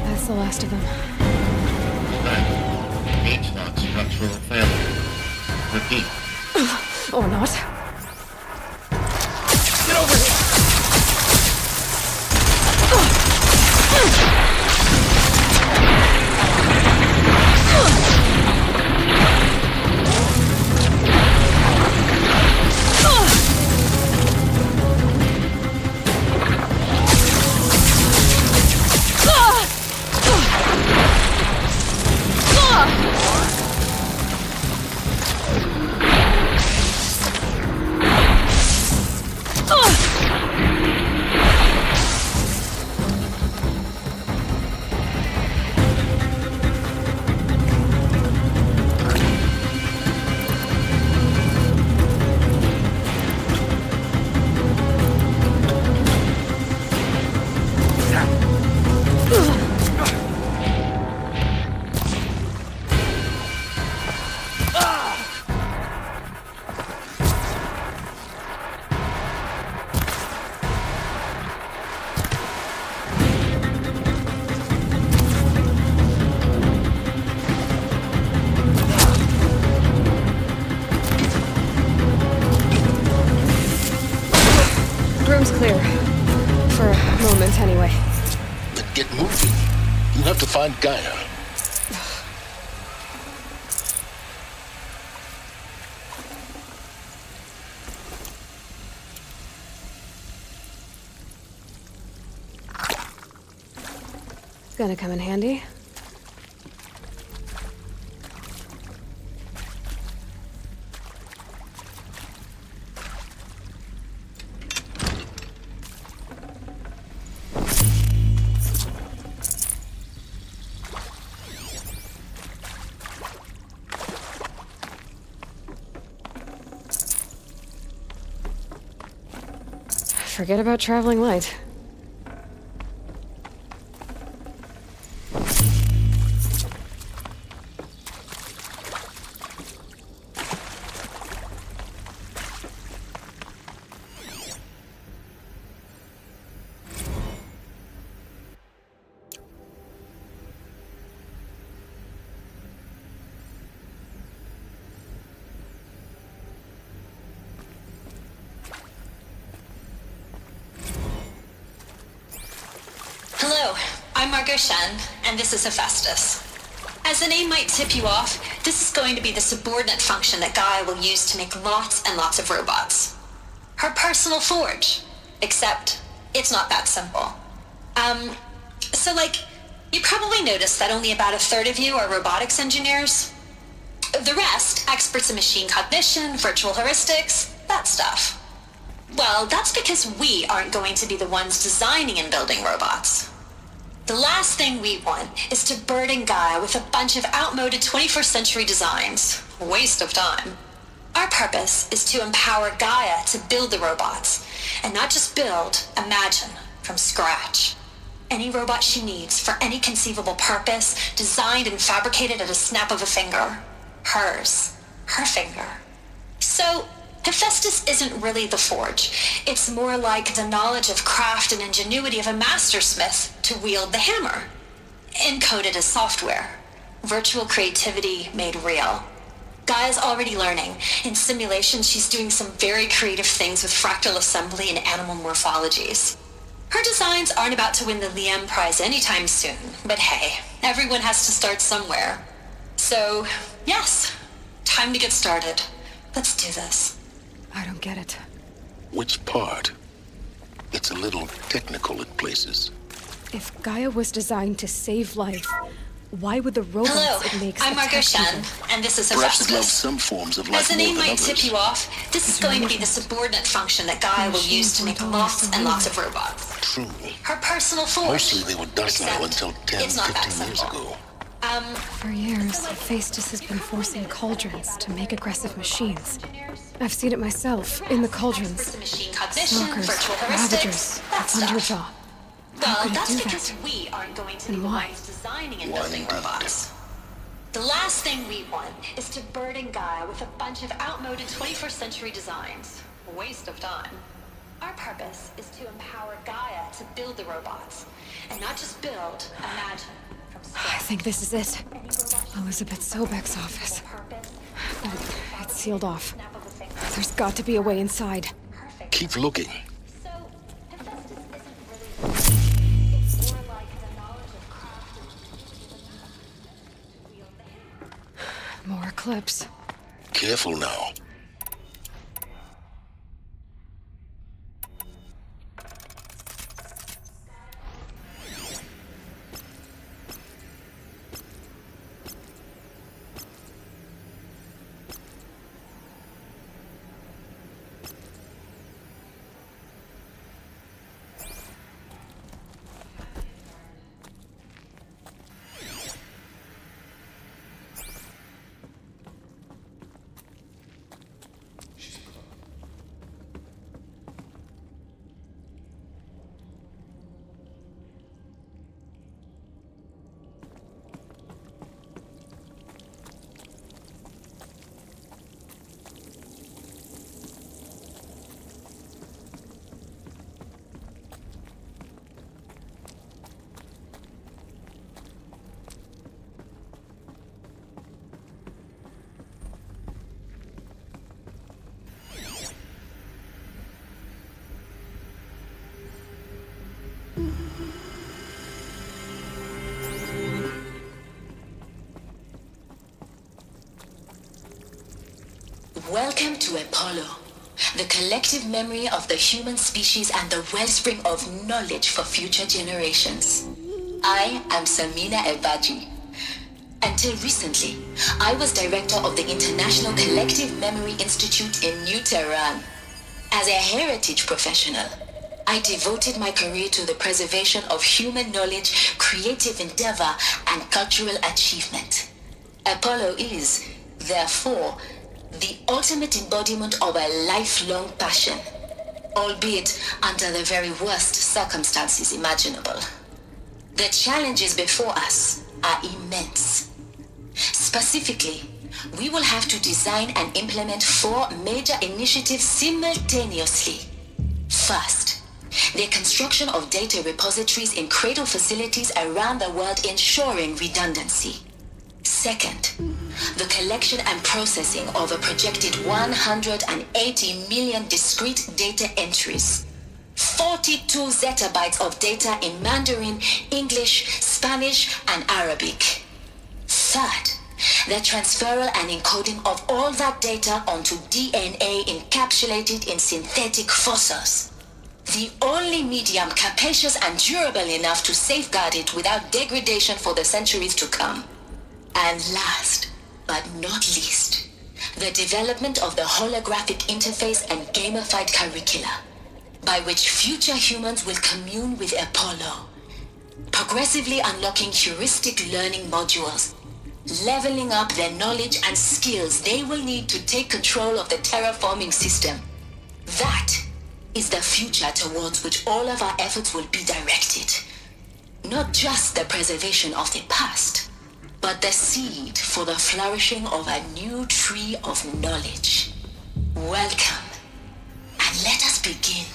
Speaker 1: That's the last of them.
Speaker 9: H-lock structural failure. Repeat.
Speaker 1: Or not.
Speaker 21: Get over here!
Speaker 1: Room's clear. For a moment, anyway.
Speaker 12: Then get moving. You have to find Gaia.
Speaker 1: gonna come in handy. Forget about traveling light.
Speaker 4: Hello, I'm Margot Shen, and this is Hephaestus. As the name might tip you off, this is going to be the subordinate function that Gaia will use to make lots and lots of robots. Her personal forge. Except, it's not that simple. You probably noticed that only about a third of you are robotics engineers. The rest, experts in machine cognition, virtual heuristics, that stuff. Well, that's because we aren't going to be the ones designing and building robots. The last thing we want is to burden Gaia with a bunch of outmoded 21st century designs. A waste of time. Our purpose is to empower Gaia to build the robots, and not just build, imagine, from scratch. Any robot she needs for any conceivable purpose, designed and fabricated at a snap of a finger. Hers. Her finger. So, Hephaestus isn't really the forge. It's more like the knowledge of craft and ingenuity of a mastersmith to wield the hammer. Encoded as software. Virtual creativity made real. Gaia's already learning. In simulation, she's doing some very creative things with fractal assembly and animal morphologies. Her designs aren't about to win the Liam Prize anytime soon, but hey, everyone has to start somewhere. So, yes, time to get started. Let's do this.
Speaker 1: I don't get it.
Speaker 15: Which part? It's a little technical in places.
Speaker 1: If Gaia was designed to save life, why would the robots it makes
Speaker 4: I'm Margot
Speaker 1: attack
Speaker 4: Shen,
Speaker 1: people?
Speaker 4: and this is
Speaker 15: Perhaps it
Speaker 4: Hephaestus.
Speaker 15: loves some forms of life
Speaker 4: As the
Speaker 15: more
Speaker 4: name
Speaker 15: than
Speaker 4: might tip
Speaker 15: others.
Speaker 4: you off, this is going to be the subordinate function that Gaia will use to make lots and lots of robots.
Speaker 15: True.
Speaker 4: Her personal forge.
Speaker 15: Mostly they were docile
Speaker 4: Except
Speaker 15: until 10,
Speaker 4: it's not that
Speaker 15: 15 years
Speaker 4: simple.
Speaker 15: ago.
Speaker 1: For years, Hephaestus has been forcing cauldrons to make aggressive machines. I've seen it myself, in the cauldrons.
Speaker 4: Machine cognition,
Speaker 1: Stalkers,
Speaker 4: virtual
Speaker 1: Ravagers,
Speaker 4: heuristics, that stuff.
Speaker 1: Thunderjaw. How
Speaker 4: Well,
Speaker 1: could it
Speaker 4: that's
Speaker 1: do
Speaker 4: because
Speaker 1: that?
Speaker 4: we aren't going to be
Speaker 1: And
Speaker 4: the
Speaker 1: why?
Speaker 4: ones designing and
Speaker 15: Why
Speaker 4: building
Speaker 15: indeed?
Speaker 4: robots. The last thing we want is to burden Gaia with a bunch of outmoded 21st century designs. A waste of time. Our purpose is to empower Gaia to build the robots. And not just build, imagine.
Speaker 1: I think this is it. Elizabeth Sobek's office. But it's sealed off. There's got to be a way inside.
Speaker 15: Keep looking.
Speaker 1: More eclipse.
Speaker 15: Careful now.
Speaker 24: Welcome to Apollo, the collective memory of the human species and the wellspring of knowledge for future generations.
Speaker 4: I am Samina Ebaji. Until recently, I was director of the International Collective Memory Institute in New Tehran. As a heritage professional, I devoted my career to the preservation of human knowledge, creative endeavor, and cultural achievement. Apollo is, therefore, the ultimate embodiment of a lifelong passion, albeit under the very worst circumstances imaginable. The challenges before us are immense. Specifically, we will have to design and implement 4 major initiatives simultaneously. First, the construction of data repositories in cradle facilities around the world ensuring redundancy. Second, the collection and processing of a projected 180 million discrete data entries. 42 zettabytes of data in Mandarin, English, Spanish, and Arabic. Third, the transferal and encoding of all that data onto DNA encapsulated in synthetic fossils. The only medium capacious and durable enough to safeguard it without degradation for the centuries to come. And last, but not least, the development of the holographic interface and gamified curricula, by which future humans will commune with Apollo, progressively unlocking heuristic learning modules, leveling up their knowledge and skills they will need to take control of the terraforming system. That is the future towards which all of our efforts will be directed. Not just the preservation of the past, but the seed for the flourishing of a new tree of knowledge. Welcome, and let us begin.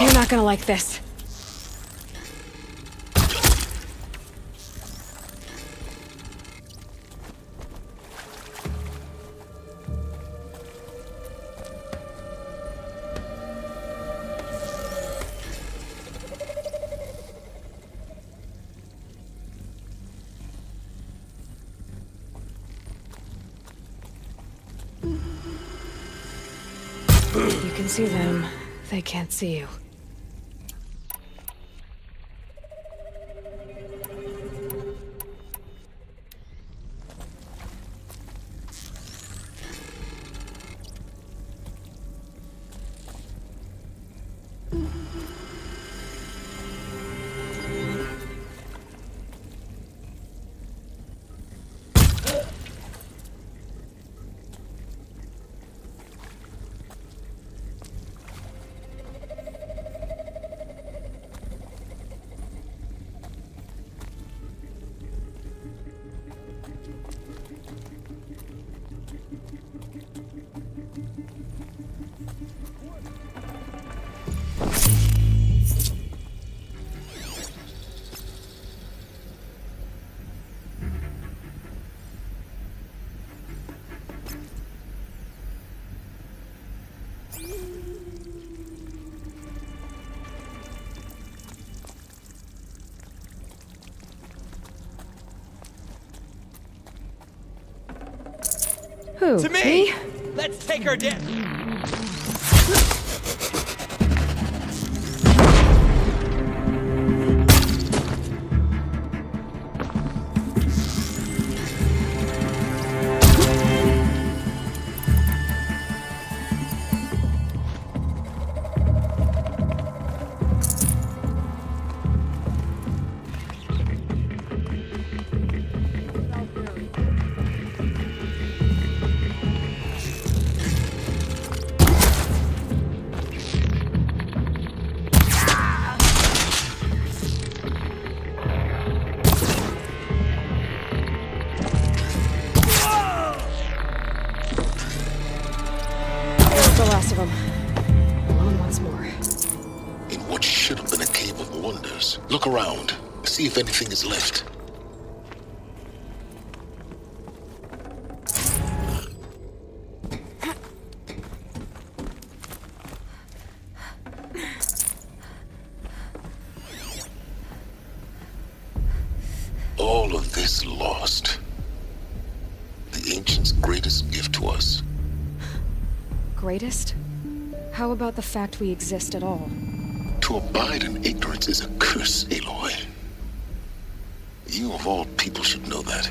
Speaker 1: You're not gonna like this. You can see them. They can't see you. Who?
Speaker 5: To me! Let's take her down!
Speaker 12: what should have been a cave of wonders. Look around. See if anything is left. All of this lost. The Ancients' greatest gift to us.
Speaker 1: Greatest? How about the fact we exist at all?
Speaker 12: To abide in ignorance is a curse, Aloy. You of all people should know that.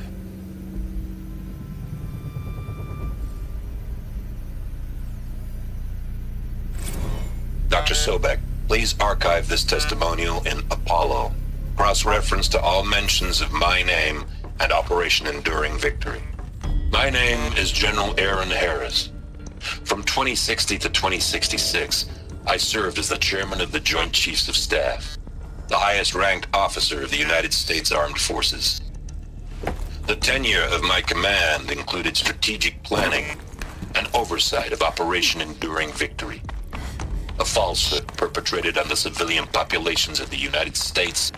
Speaker 15: Dr. Sobek, please archive this testimonial in Apollo. Cross-reference to all mentions of my name and Operation Enduring Victory. My name is General Aaron Harris. From 2060 to 2066, I served as the chairman of the Joint Chiefs of Staff, the highest-ranked officer of the United States Armed Forces. The tenure of my command included strategic planning and oversight of Operation Enduring Victory, a falsehood perpetrated on the civilian populations of the United States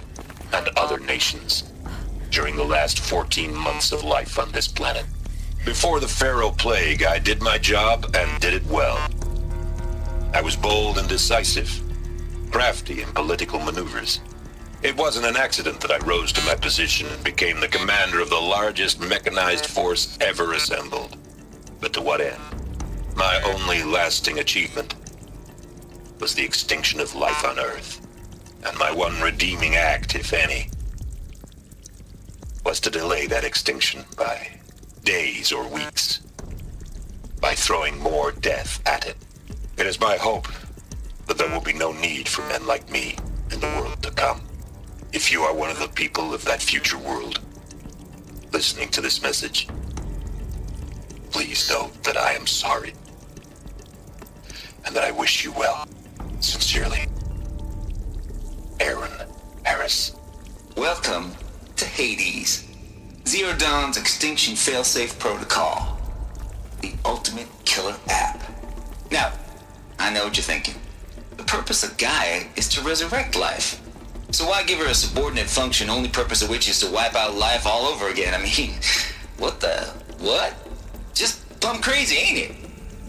Speaker 15: and other nations during the last 14 months of life on this planet. Before the Pharaoh Plague, I did my job and did it well. I was bold and decisive, crafty in political maneuvers. It wasn't an accident that I rose to my position and became the commander of the largest mechanized force ever assembled. But to what end? My only lasting achievement was the extinction of life on Earth. And my one redeeming act, if any, was to delay that extinction by days or weeks, by throwing more death at it. It is my hope that there will be no need for men like me in the world to come. If you are one of the people of that future world listening to this message, please know that I am sorry and that I wish you well. Sincerely, Aaron Harris.
Speaker 13: Welcome to Hades, Zero Dawn's extinction failsafe protocol, the ultimate killer app. Now, I know what you're thinking. The purpose of Gaia is to resurrect life. So why give her a subordinate function, only purpose of which is to wipe out life all over again? I mean, what? Just plumb crazy, ain't it?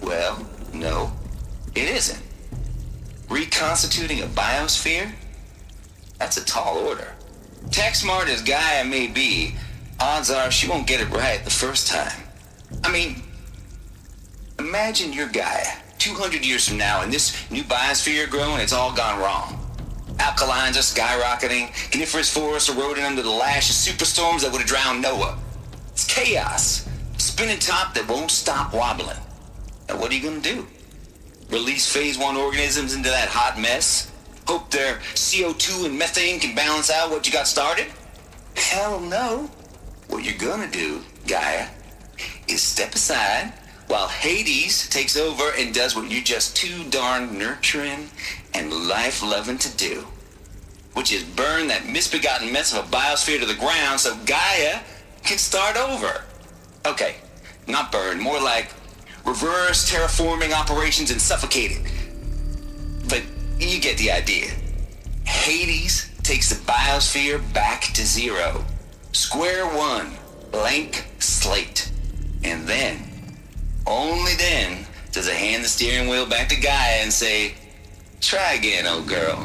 Speaker 13: Well, no, it isn't. Reconstituting a biosphere? That's a tall order. Tech smart as Gaia may be, odds are she won't get it right the first time. I mean, imagine you're Gaia, 200 years from now, and this new biosphere growing, it's all gone wrong. Alkalines are skyrocketing, coniferous forests eroding under the lash of superstorms that would have drowned Noah. It's chaos, spinning top that won't stop wobbling. Now what are you gonna do? Release phase 1 organisms into that hot mess? Hope their CO2 and methane can balance out what you got started? Hell no. What you're gonna do, Gaia, is step aside while Hades takes over and does what you're just too darn nurturing and life-loving to do, which is burn that misbegotten mess of a biosphere to the ground so Gaia can start over. Okay, not burn, more like reverse terraforming operations and suffocate it. But you get the idea. Hades takes the biosphere back to zero. Square one, blank slate. And then, only then, does it hand the steering wheel back to Gaia and say, try again, old girl.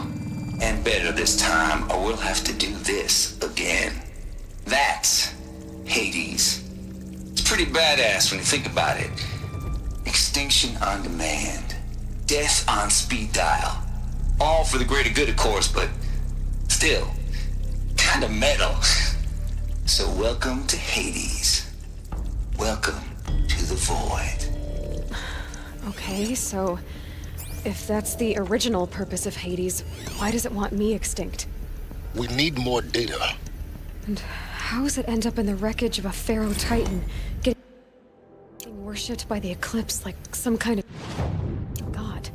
Speaker 13: And better this time, or we'll have to do this again. That's Hades. It's pretty badass when you think about it. Extinction on demand. Death on speed dial. All for the greater good, of course, but still, kind of metal. So welcome to Hades. Welcome to the void.
Speaker 1: Okay, so if that's the original purpose of Hades, why does it want me extinct?
Speaker 12: We need more data.
Speaker 1: And how does it end up in the wreckage of a Pharaoh Titan, getting worshipped by the Eclipse like some kind of god?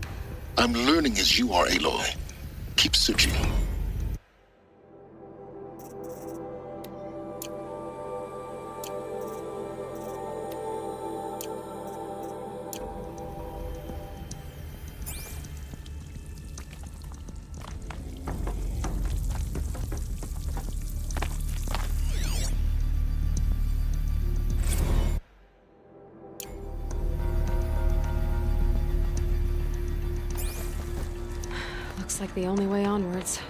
Speaker 12: I'm learning as you are, Aloy. Keep searching.
Speaker 1: the only way onwards.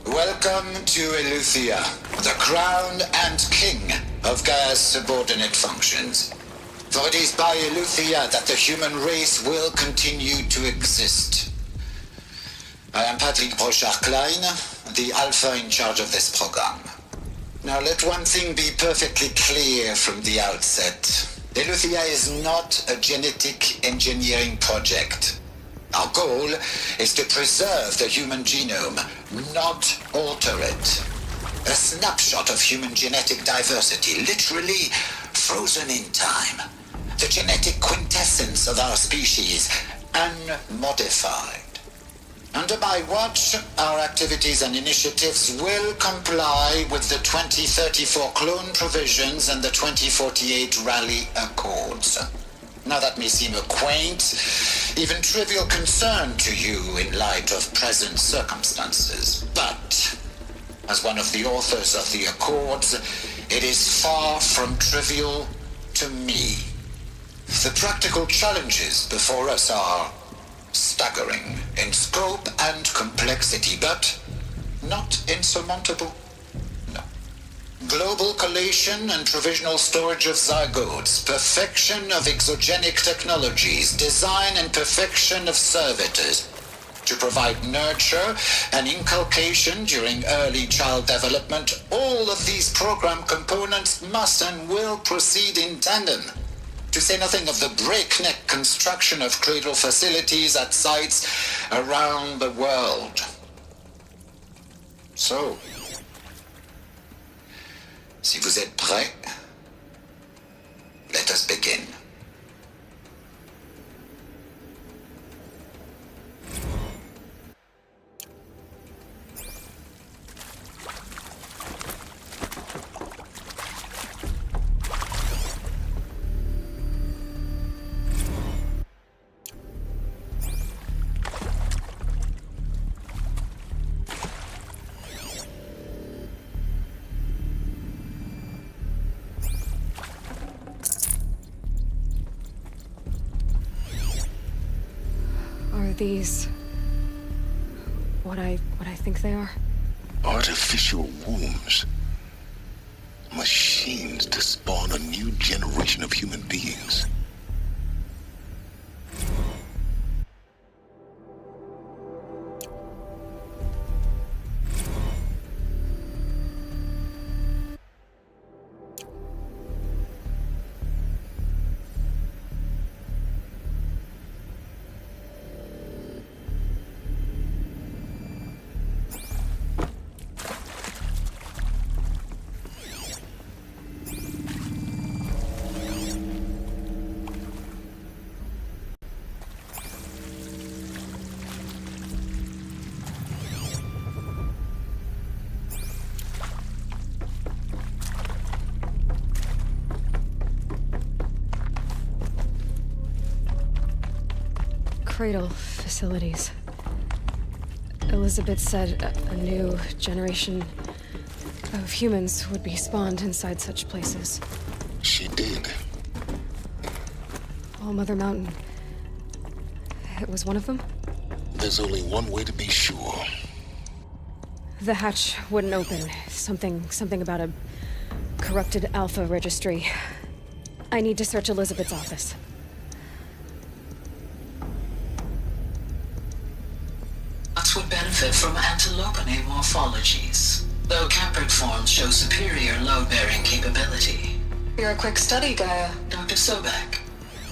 Speaker 8: Welcome to Eleuthia, the crown and king of Gaia's subordinate functions. For it is by Eleuthia that the human race will continue to exist. I am Patrick Brochard-Klein, the Alpha in charge of this program. Now let one thing be perfectly clear from the outset. Eleuthia is not a genetic engineering project. Our goal is to preserve the human genome, not alter it. A snapshot of human genetic diversity, literally frozen in time. The genetic quintessence of our species, unmodified. Under my watch, our activities and initiatives will comply with the 2034 clone provisions and the 2048 Rally Accords. Now that may seem a quaint, even trivial concern to you in light of present circumstances, but as one of the authors of the Accords, it is far from trivial to me. The practical challenges before us are staggering in scope and complexity, but not insurmountable. No. Global collation and provisional storage of zygotes, perfection of exogenic technologies, design and perfection of servitors to provide nurture and inculcation during early child development. All of these program components must and will proceed in tandem. To say nothing of the breakneck construction of cradle facilities at sites around the world. So, si vous êtes prêts, let us begin.
Speaker 1: These... what I think they are?
Speaker 15: Artificial wombs. Machines to spawn a new generation of human beings.
Speaker 1: Cradle facilities. Elizabeth said a new generation of humans would be spawned inside such places.
Speaker 15: She did.
Speaker 1: All Mother Mountain. It was one of them?
Speaker 15: There's only one way to be sure.
Speaker 1: The hatch wouldn't open. Something about a corrupted Alpha registry. I need to search Elizabeth's office.
Speaker 24: Would benefit from antilopine morphologies, though caprid forms show superior load-bearing capability. You're a quick study, Gaia. Dr. Sobek,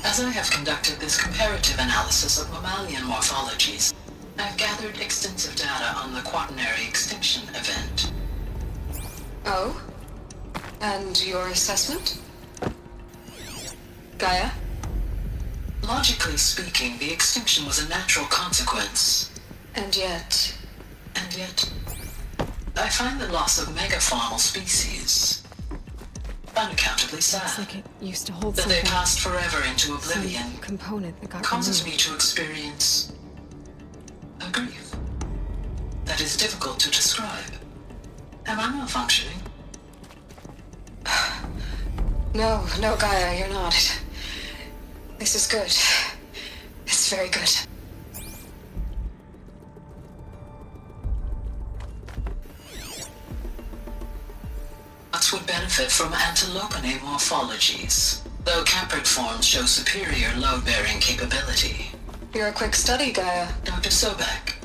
Speaker 24: as I have conducted this comparative analysis of mammalian morphologies, I've gathered extensive data on the quaternary extinction event. Oh? And your assessment? Gaia? Logically speaking, the extinction was a natural consequence. And yet, I find the loss of megafaunal species unaccountably sad.
Speaker 1: Looks like it used to hold
Speaker 24: that
Speaker 1: something.
Speaker 24: They passed forever into oblivion.
Speaker 1: Some component that got
Speaker 24: causes
Speaker 1: removed.
Speaker 24: me to experience a grief that is difficult to describe. Am I malfunctioning? No, Gaia, you're not. This is good. It's very good.
Speaker 16: benefit from antilopinae morphologies, though caprid forms show superior load-bearing capability. You're a quick study, Gaia. Dr. Sobek,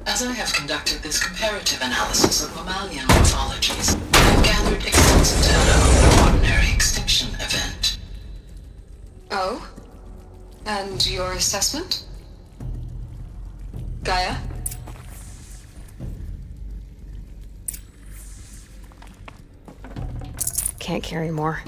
Speaker 16: as I have conducted this comparative analysis of mammalian morphologies, I've gathered extensive data on the ordinary extinction event. Oh? And your assessment? Gaia?
Speaker 1: Can't carry more.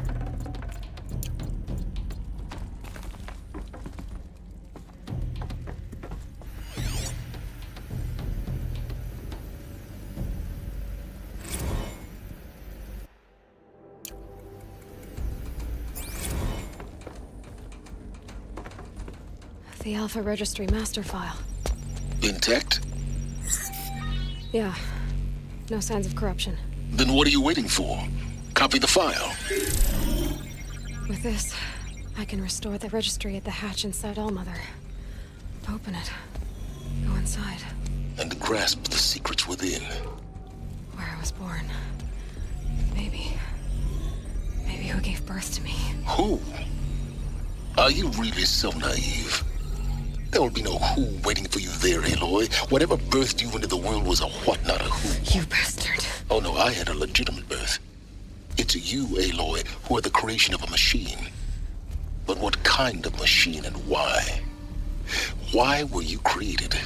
Speaker 1: The Alpha Registry master file.
Speaker 15: Intact?
Speaker 1: Yeah. No signs of corruption.
Speaker 15: Then what are you waiting for? Copy the file.
Speaker 1: With this, I can restore the registry at the hatch inside Allmother. Open it. Go inside.
Speaker 15: And grasp the secrets within.
Speaker 1: Where I was born. Maybe who gave birth to me.
Speaker 15: Who? Are you really so naive? There will be no who waiting for you there, Aloy. Whatever birthed you into the world was a what, not a who.
Speaker 1: You bastard.
Speaker 15: Oh no, I had a legitimate birth. It's you, Aloy, who are the creation of a machine. But what kind of machine and why? Why were you created?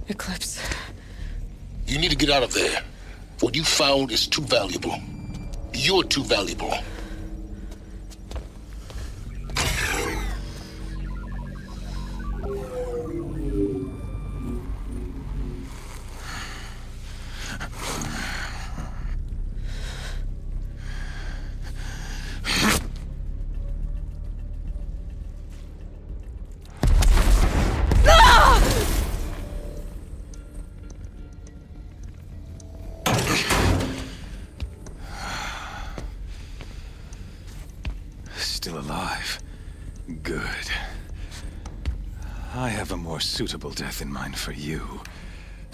Speaker 1: Eclipse.
Speaker 15: You need to get out of there. What you found is too valuable. You're too valuable.
Speaker 19: Still alive. Good. I have a more suitable death in mind for you,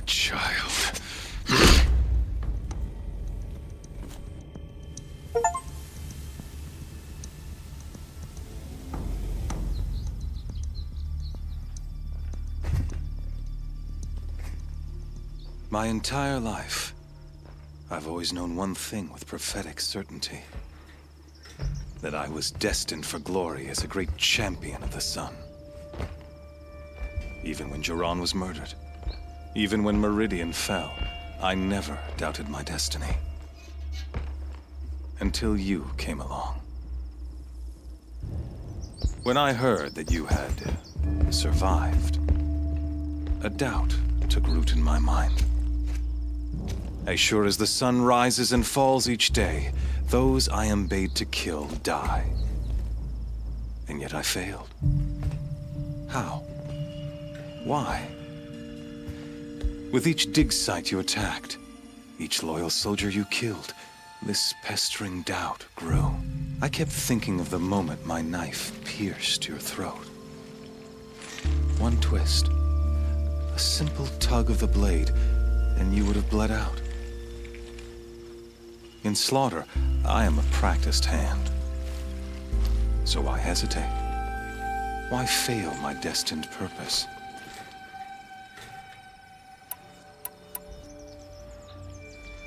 Speaker 19: child. My entire life, I've always known one thing with prophetic certainty. That I was destined for glory as a great champion of the sun. Even when Jiran was murdered, even when Meridian fell, I never doubted my destiny. Until you came along. When I heard that you had survived, a doubt took root in my mind. As sure as the sun rises and falls each day, those I am bade to kill die. And yet I failed. How? Why? With each dig site you attacked, each loyal soldier you killed, this pestering doubt grew. I kept thinking of the moment my knife pierced your throat. One twist, a simple tug of the blade, and you would have bled out. In slaughter, I am a practiced hand. So why hesitate? Why fail my destined purpose?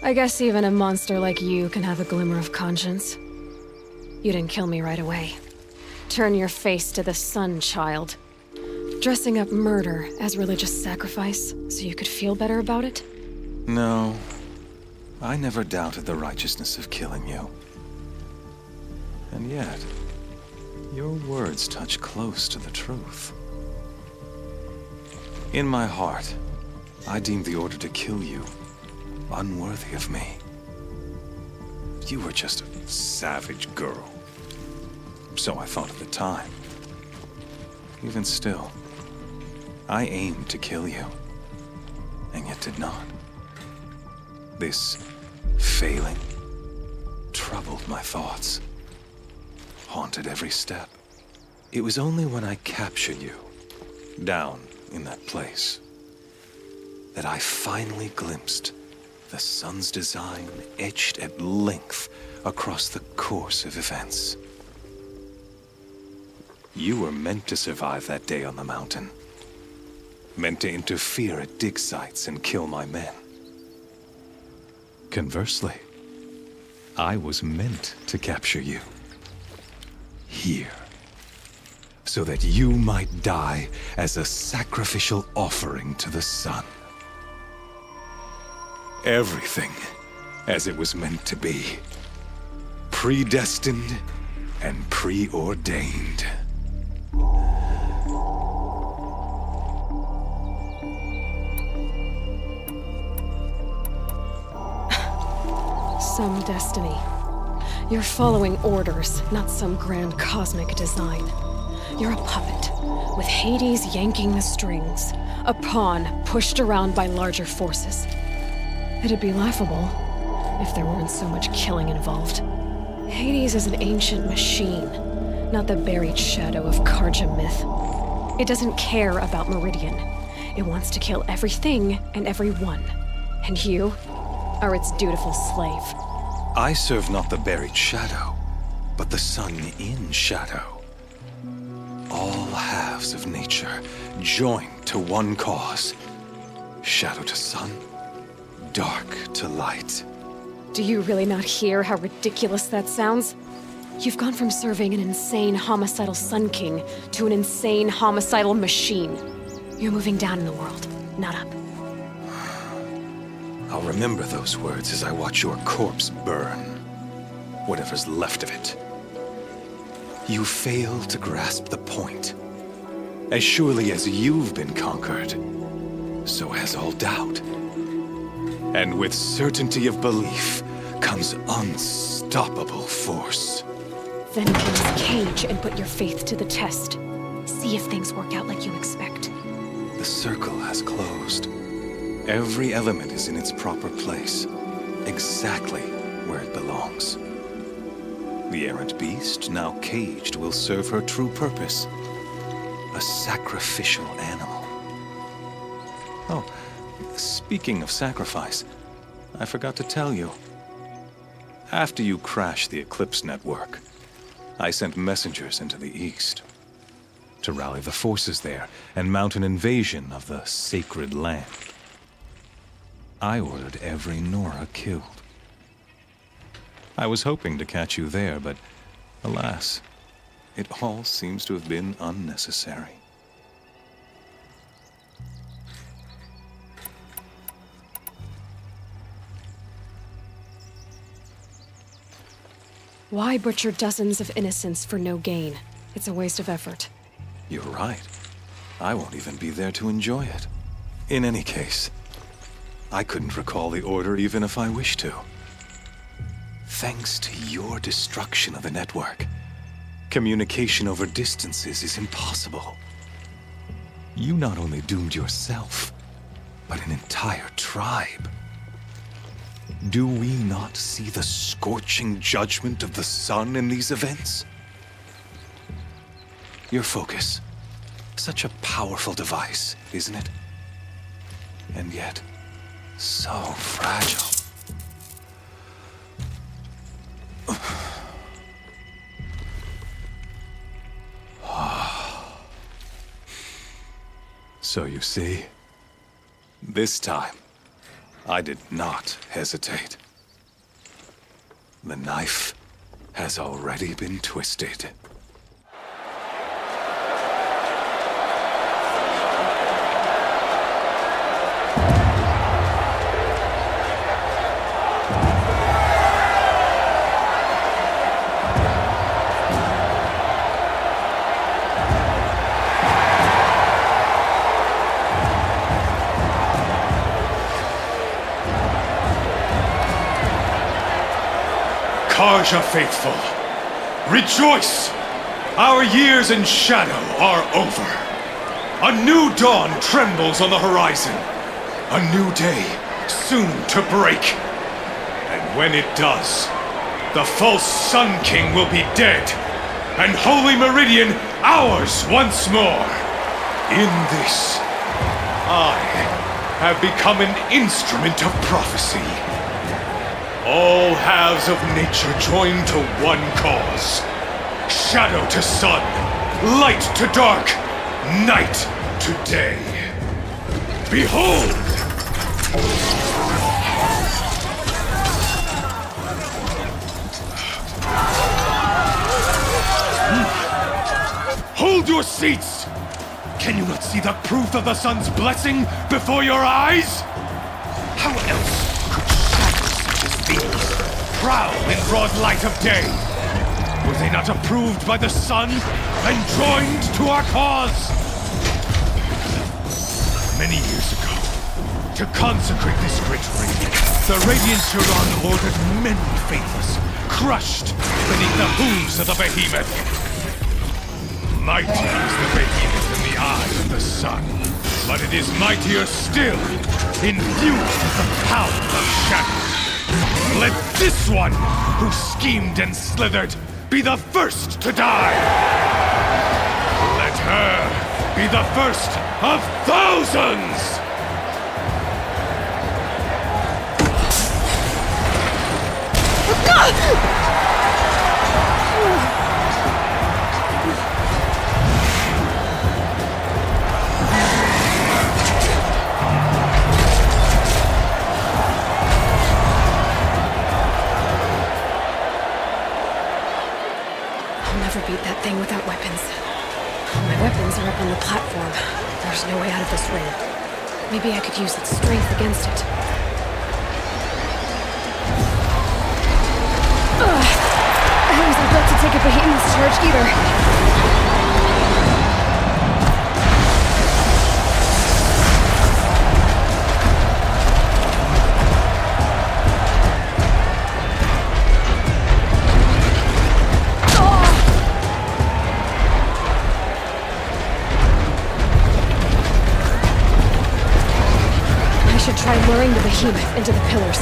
Speaker 1: I guess even a monster like you can have a glimmer of conscience. You didn't kill me right away. Turn your face to the sun, child. Dressing up murder as religious sacrifice so you could feel better about it?
Speaker 19: No. I never doubted the righteousness of killing you. And yet, your words touch close to the truth. In my heart, I deemed the order to kill you unworthy of me. You were just a savage girl. So I thought at the time. Even still, I aimed to kill you, and yet did not. This failing troubled my thoughts, haunted every step. It was only when I captured you, down in that place that I finally glimpsed the sun's design etched at length across the course of events. You were meant to survive that day on the mountain. Meant to interfere at dig sites and kill my men. Conversely, I was meant to capture you. Here. So that you might die as a sacrificial offering to the sun. Everything as it was meant to be. Predestined and preordained.
Speaker 1: Some destiny. You're following orders, not some grand cosmic design. You're a puppet, with Hades yanking the strings, a pawn pushed around by larger forces. It'd be laughable if there weren't so much killing involved. Hades is an ancient machine, not the buried shadow of Karja myth. It doesn't care about Meridian. It wants to kill everything and everyone. And you are its dutiful slave.
Speaker 19: I serve not the buried shadow, but the sun in shadow. All halves of nature joined to one cause. Shadow to sun, dark to light.
Speaker 1: Do you really not hear how ridiculous that sounds? You've gone from serving an insane homicidal Sun King to an insane homicidal machine. You're moving down in the world, not up.
Speaker 19: I'll remember those words as I watch your corpse burn. Whatever's left of it. You fail to grasp the point. As surely as you've been conquered, so has all doubt. And with certainty of belief comes unstoppable force.
Speaker 1: Then close the cage and put your faith to the test. See if things work out like you expect.
Speaker 19: The circle has closed. Every element is in its proper place, exactly where it belongs. The errant beast, now caged, will serve her true purpose. A sacrificial animal. Oh, speaking of sacrifice, I forgot to tell you. After you crashed the Eclipse network, I sent messengers into the east to rally the forces there and mount an invasion of the sacred land. I ordered every Nora killed. I was hoping to catch you there, but alas, it all seems to have been unnecessary.
Speaker 1: Why butcher dozens of innocents for no gain? It's a waste of effort.
Speaker 19: You're right. I won't even be there to enjoy it. In any case, I couldn't recall the order even if I wished to. Thanks to your destruction of the network, communication over distances is impossible. You not only doomed yourself, but an entire tribe. Do we not see the scorching judgment of the sun in these events? Your focus, such a powerful device, isn't it? And yet, so fragile. So you see, this time, I did not hesitate. The knife has already been twisted.
Speaker 18: Karja faithful, rejoice! Our years in shadow are over. A new dawn trembles on the horizon. A new day soon to break. And when it does, the false Sun King will be dead, and Holy Meridian ours once more. In this, I have become an instrument of prophecy. All halves of nature join to one cause. Shadow to sun, light to dark, night to day. Behold! Hold your seats! Can you not see the proof of the sun's blessing before your eyes? How else could shadows such as these prowl in broad light of day? Were they not approved by the sun and joined to our cause? Many years ago, to consecrate this great raid, the Radiant Turon ordered many faithless, crushed beneath the hooves of the behemoth. Mighty is the behemoth in the eye of the sun, but it is mightier still, infused with the power of shadow. Let this one, who schemed and slithered, be the first to die! Let her be the first of thousands!
Speaker 1: Never beat that thing without weapons. My weapons are up on the platform. There's no way out of this ring. Maybe I could use its strength against it. I wasn't built to take a behemoth's charge either. Try luring the behemoth into the pillars.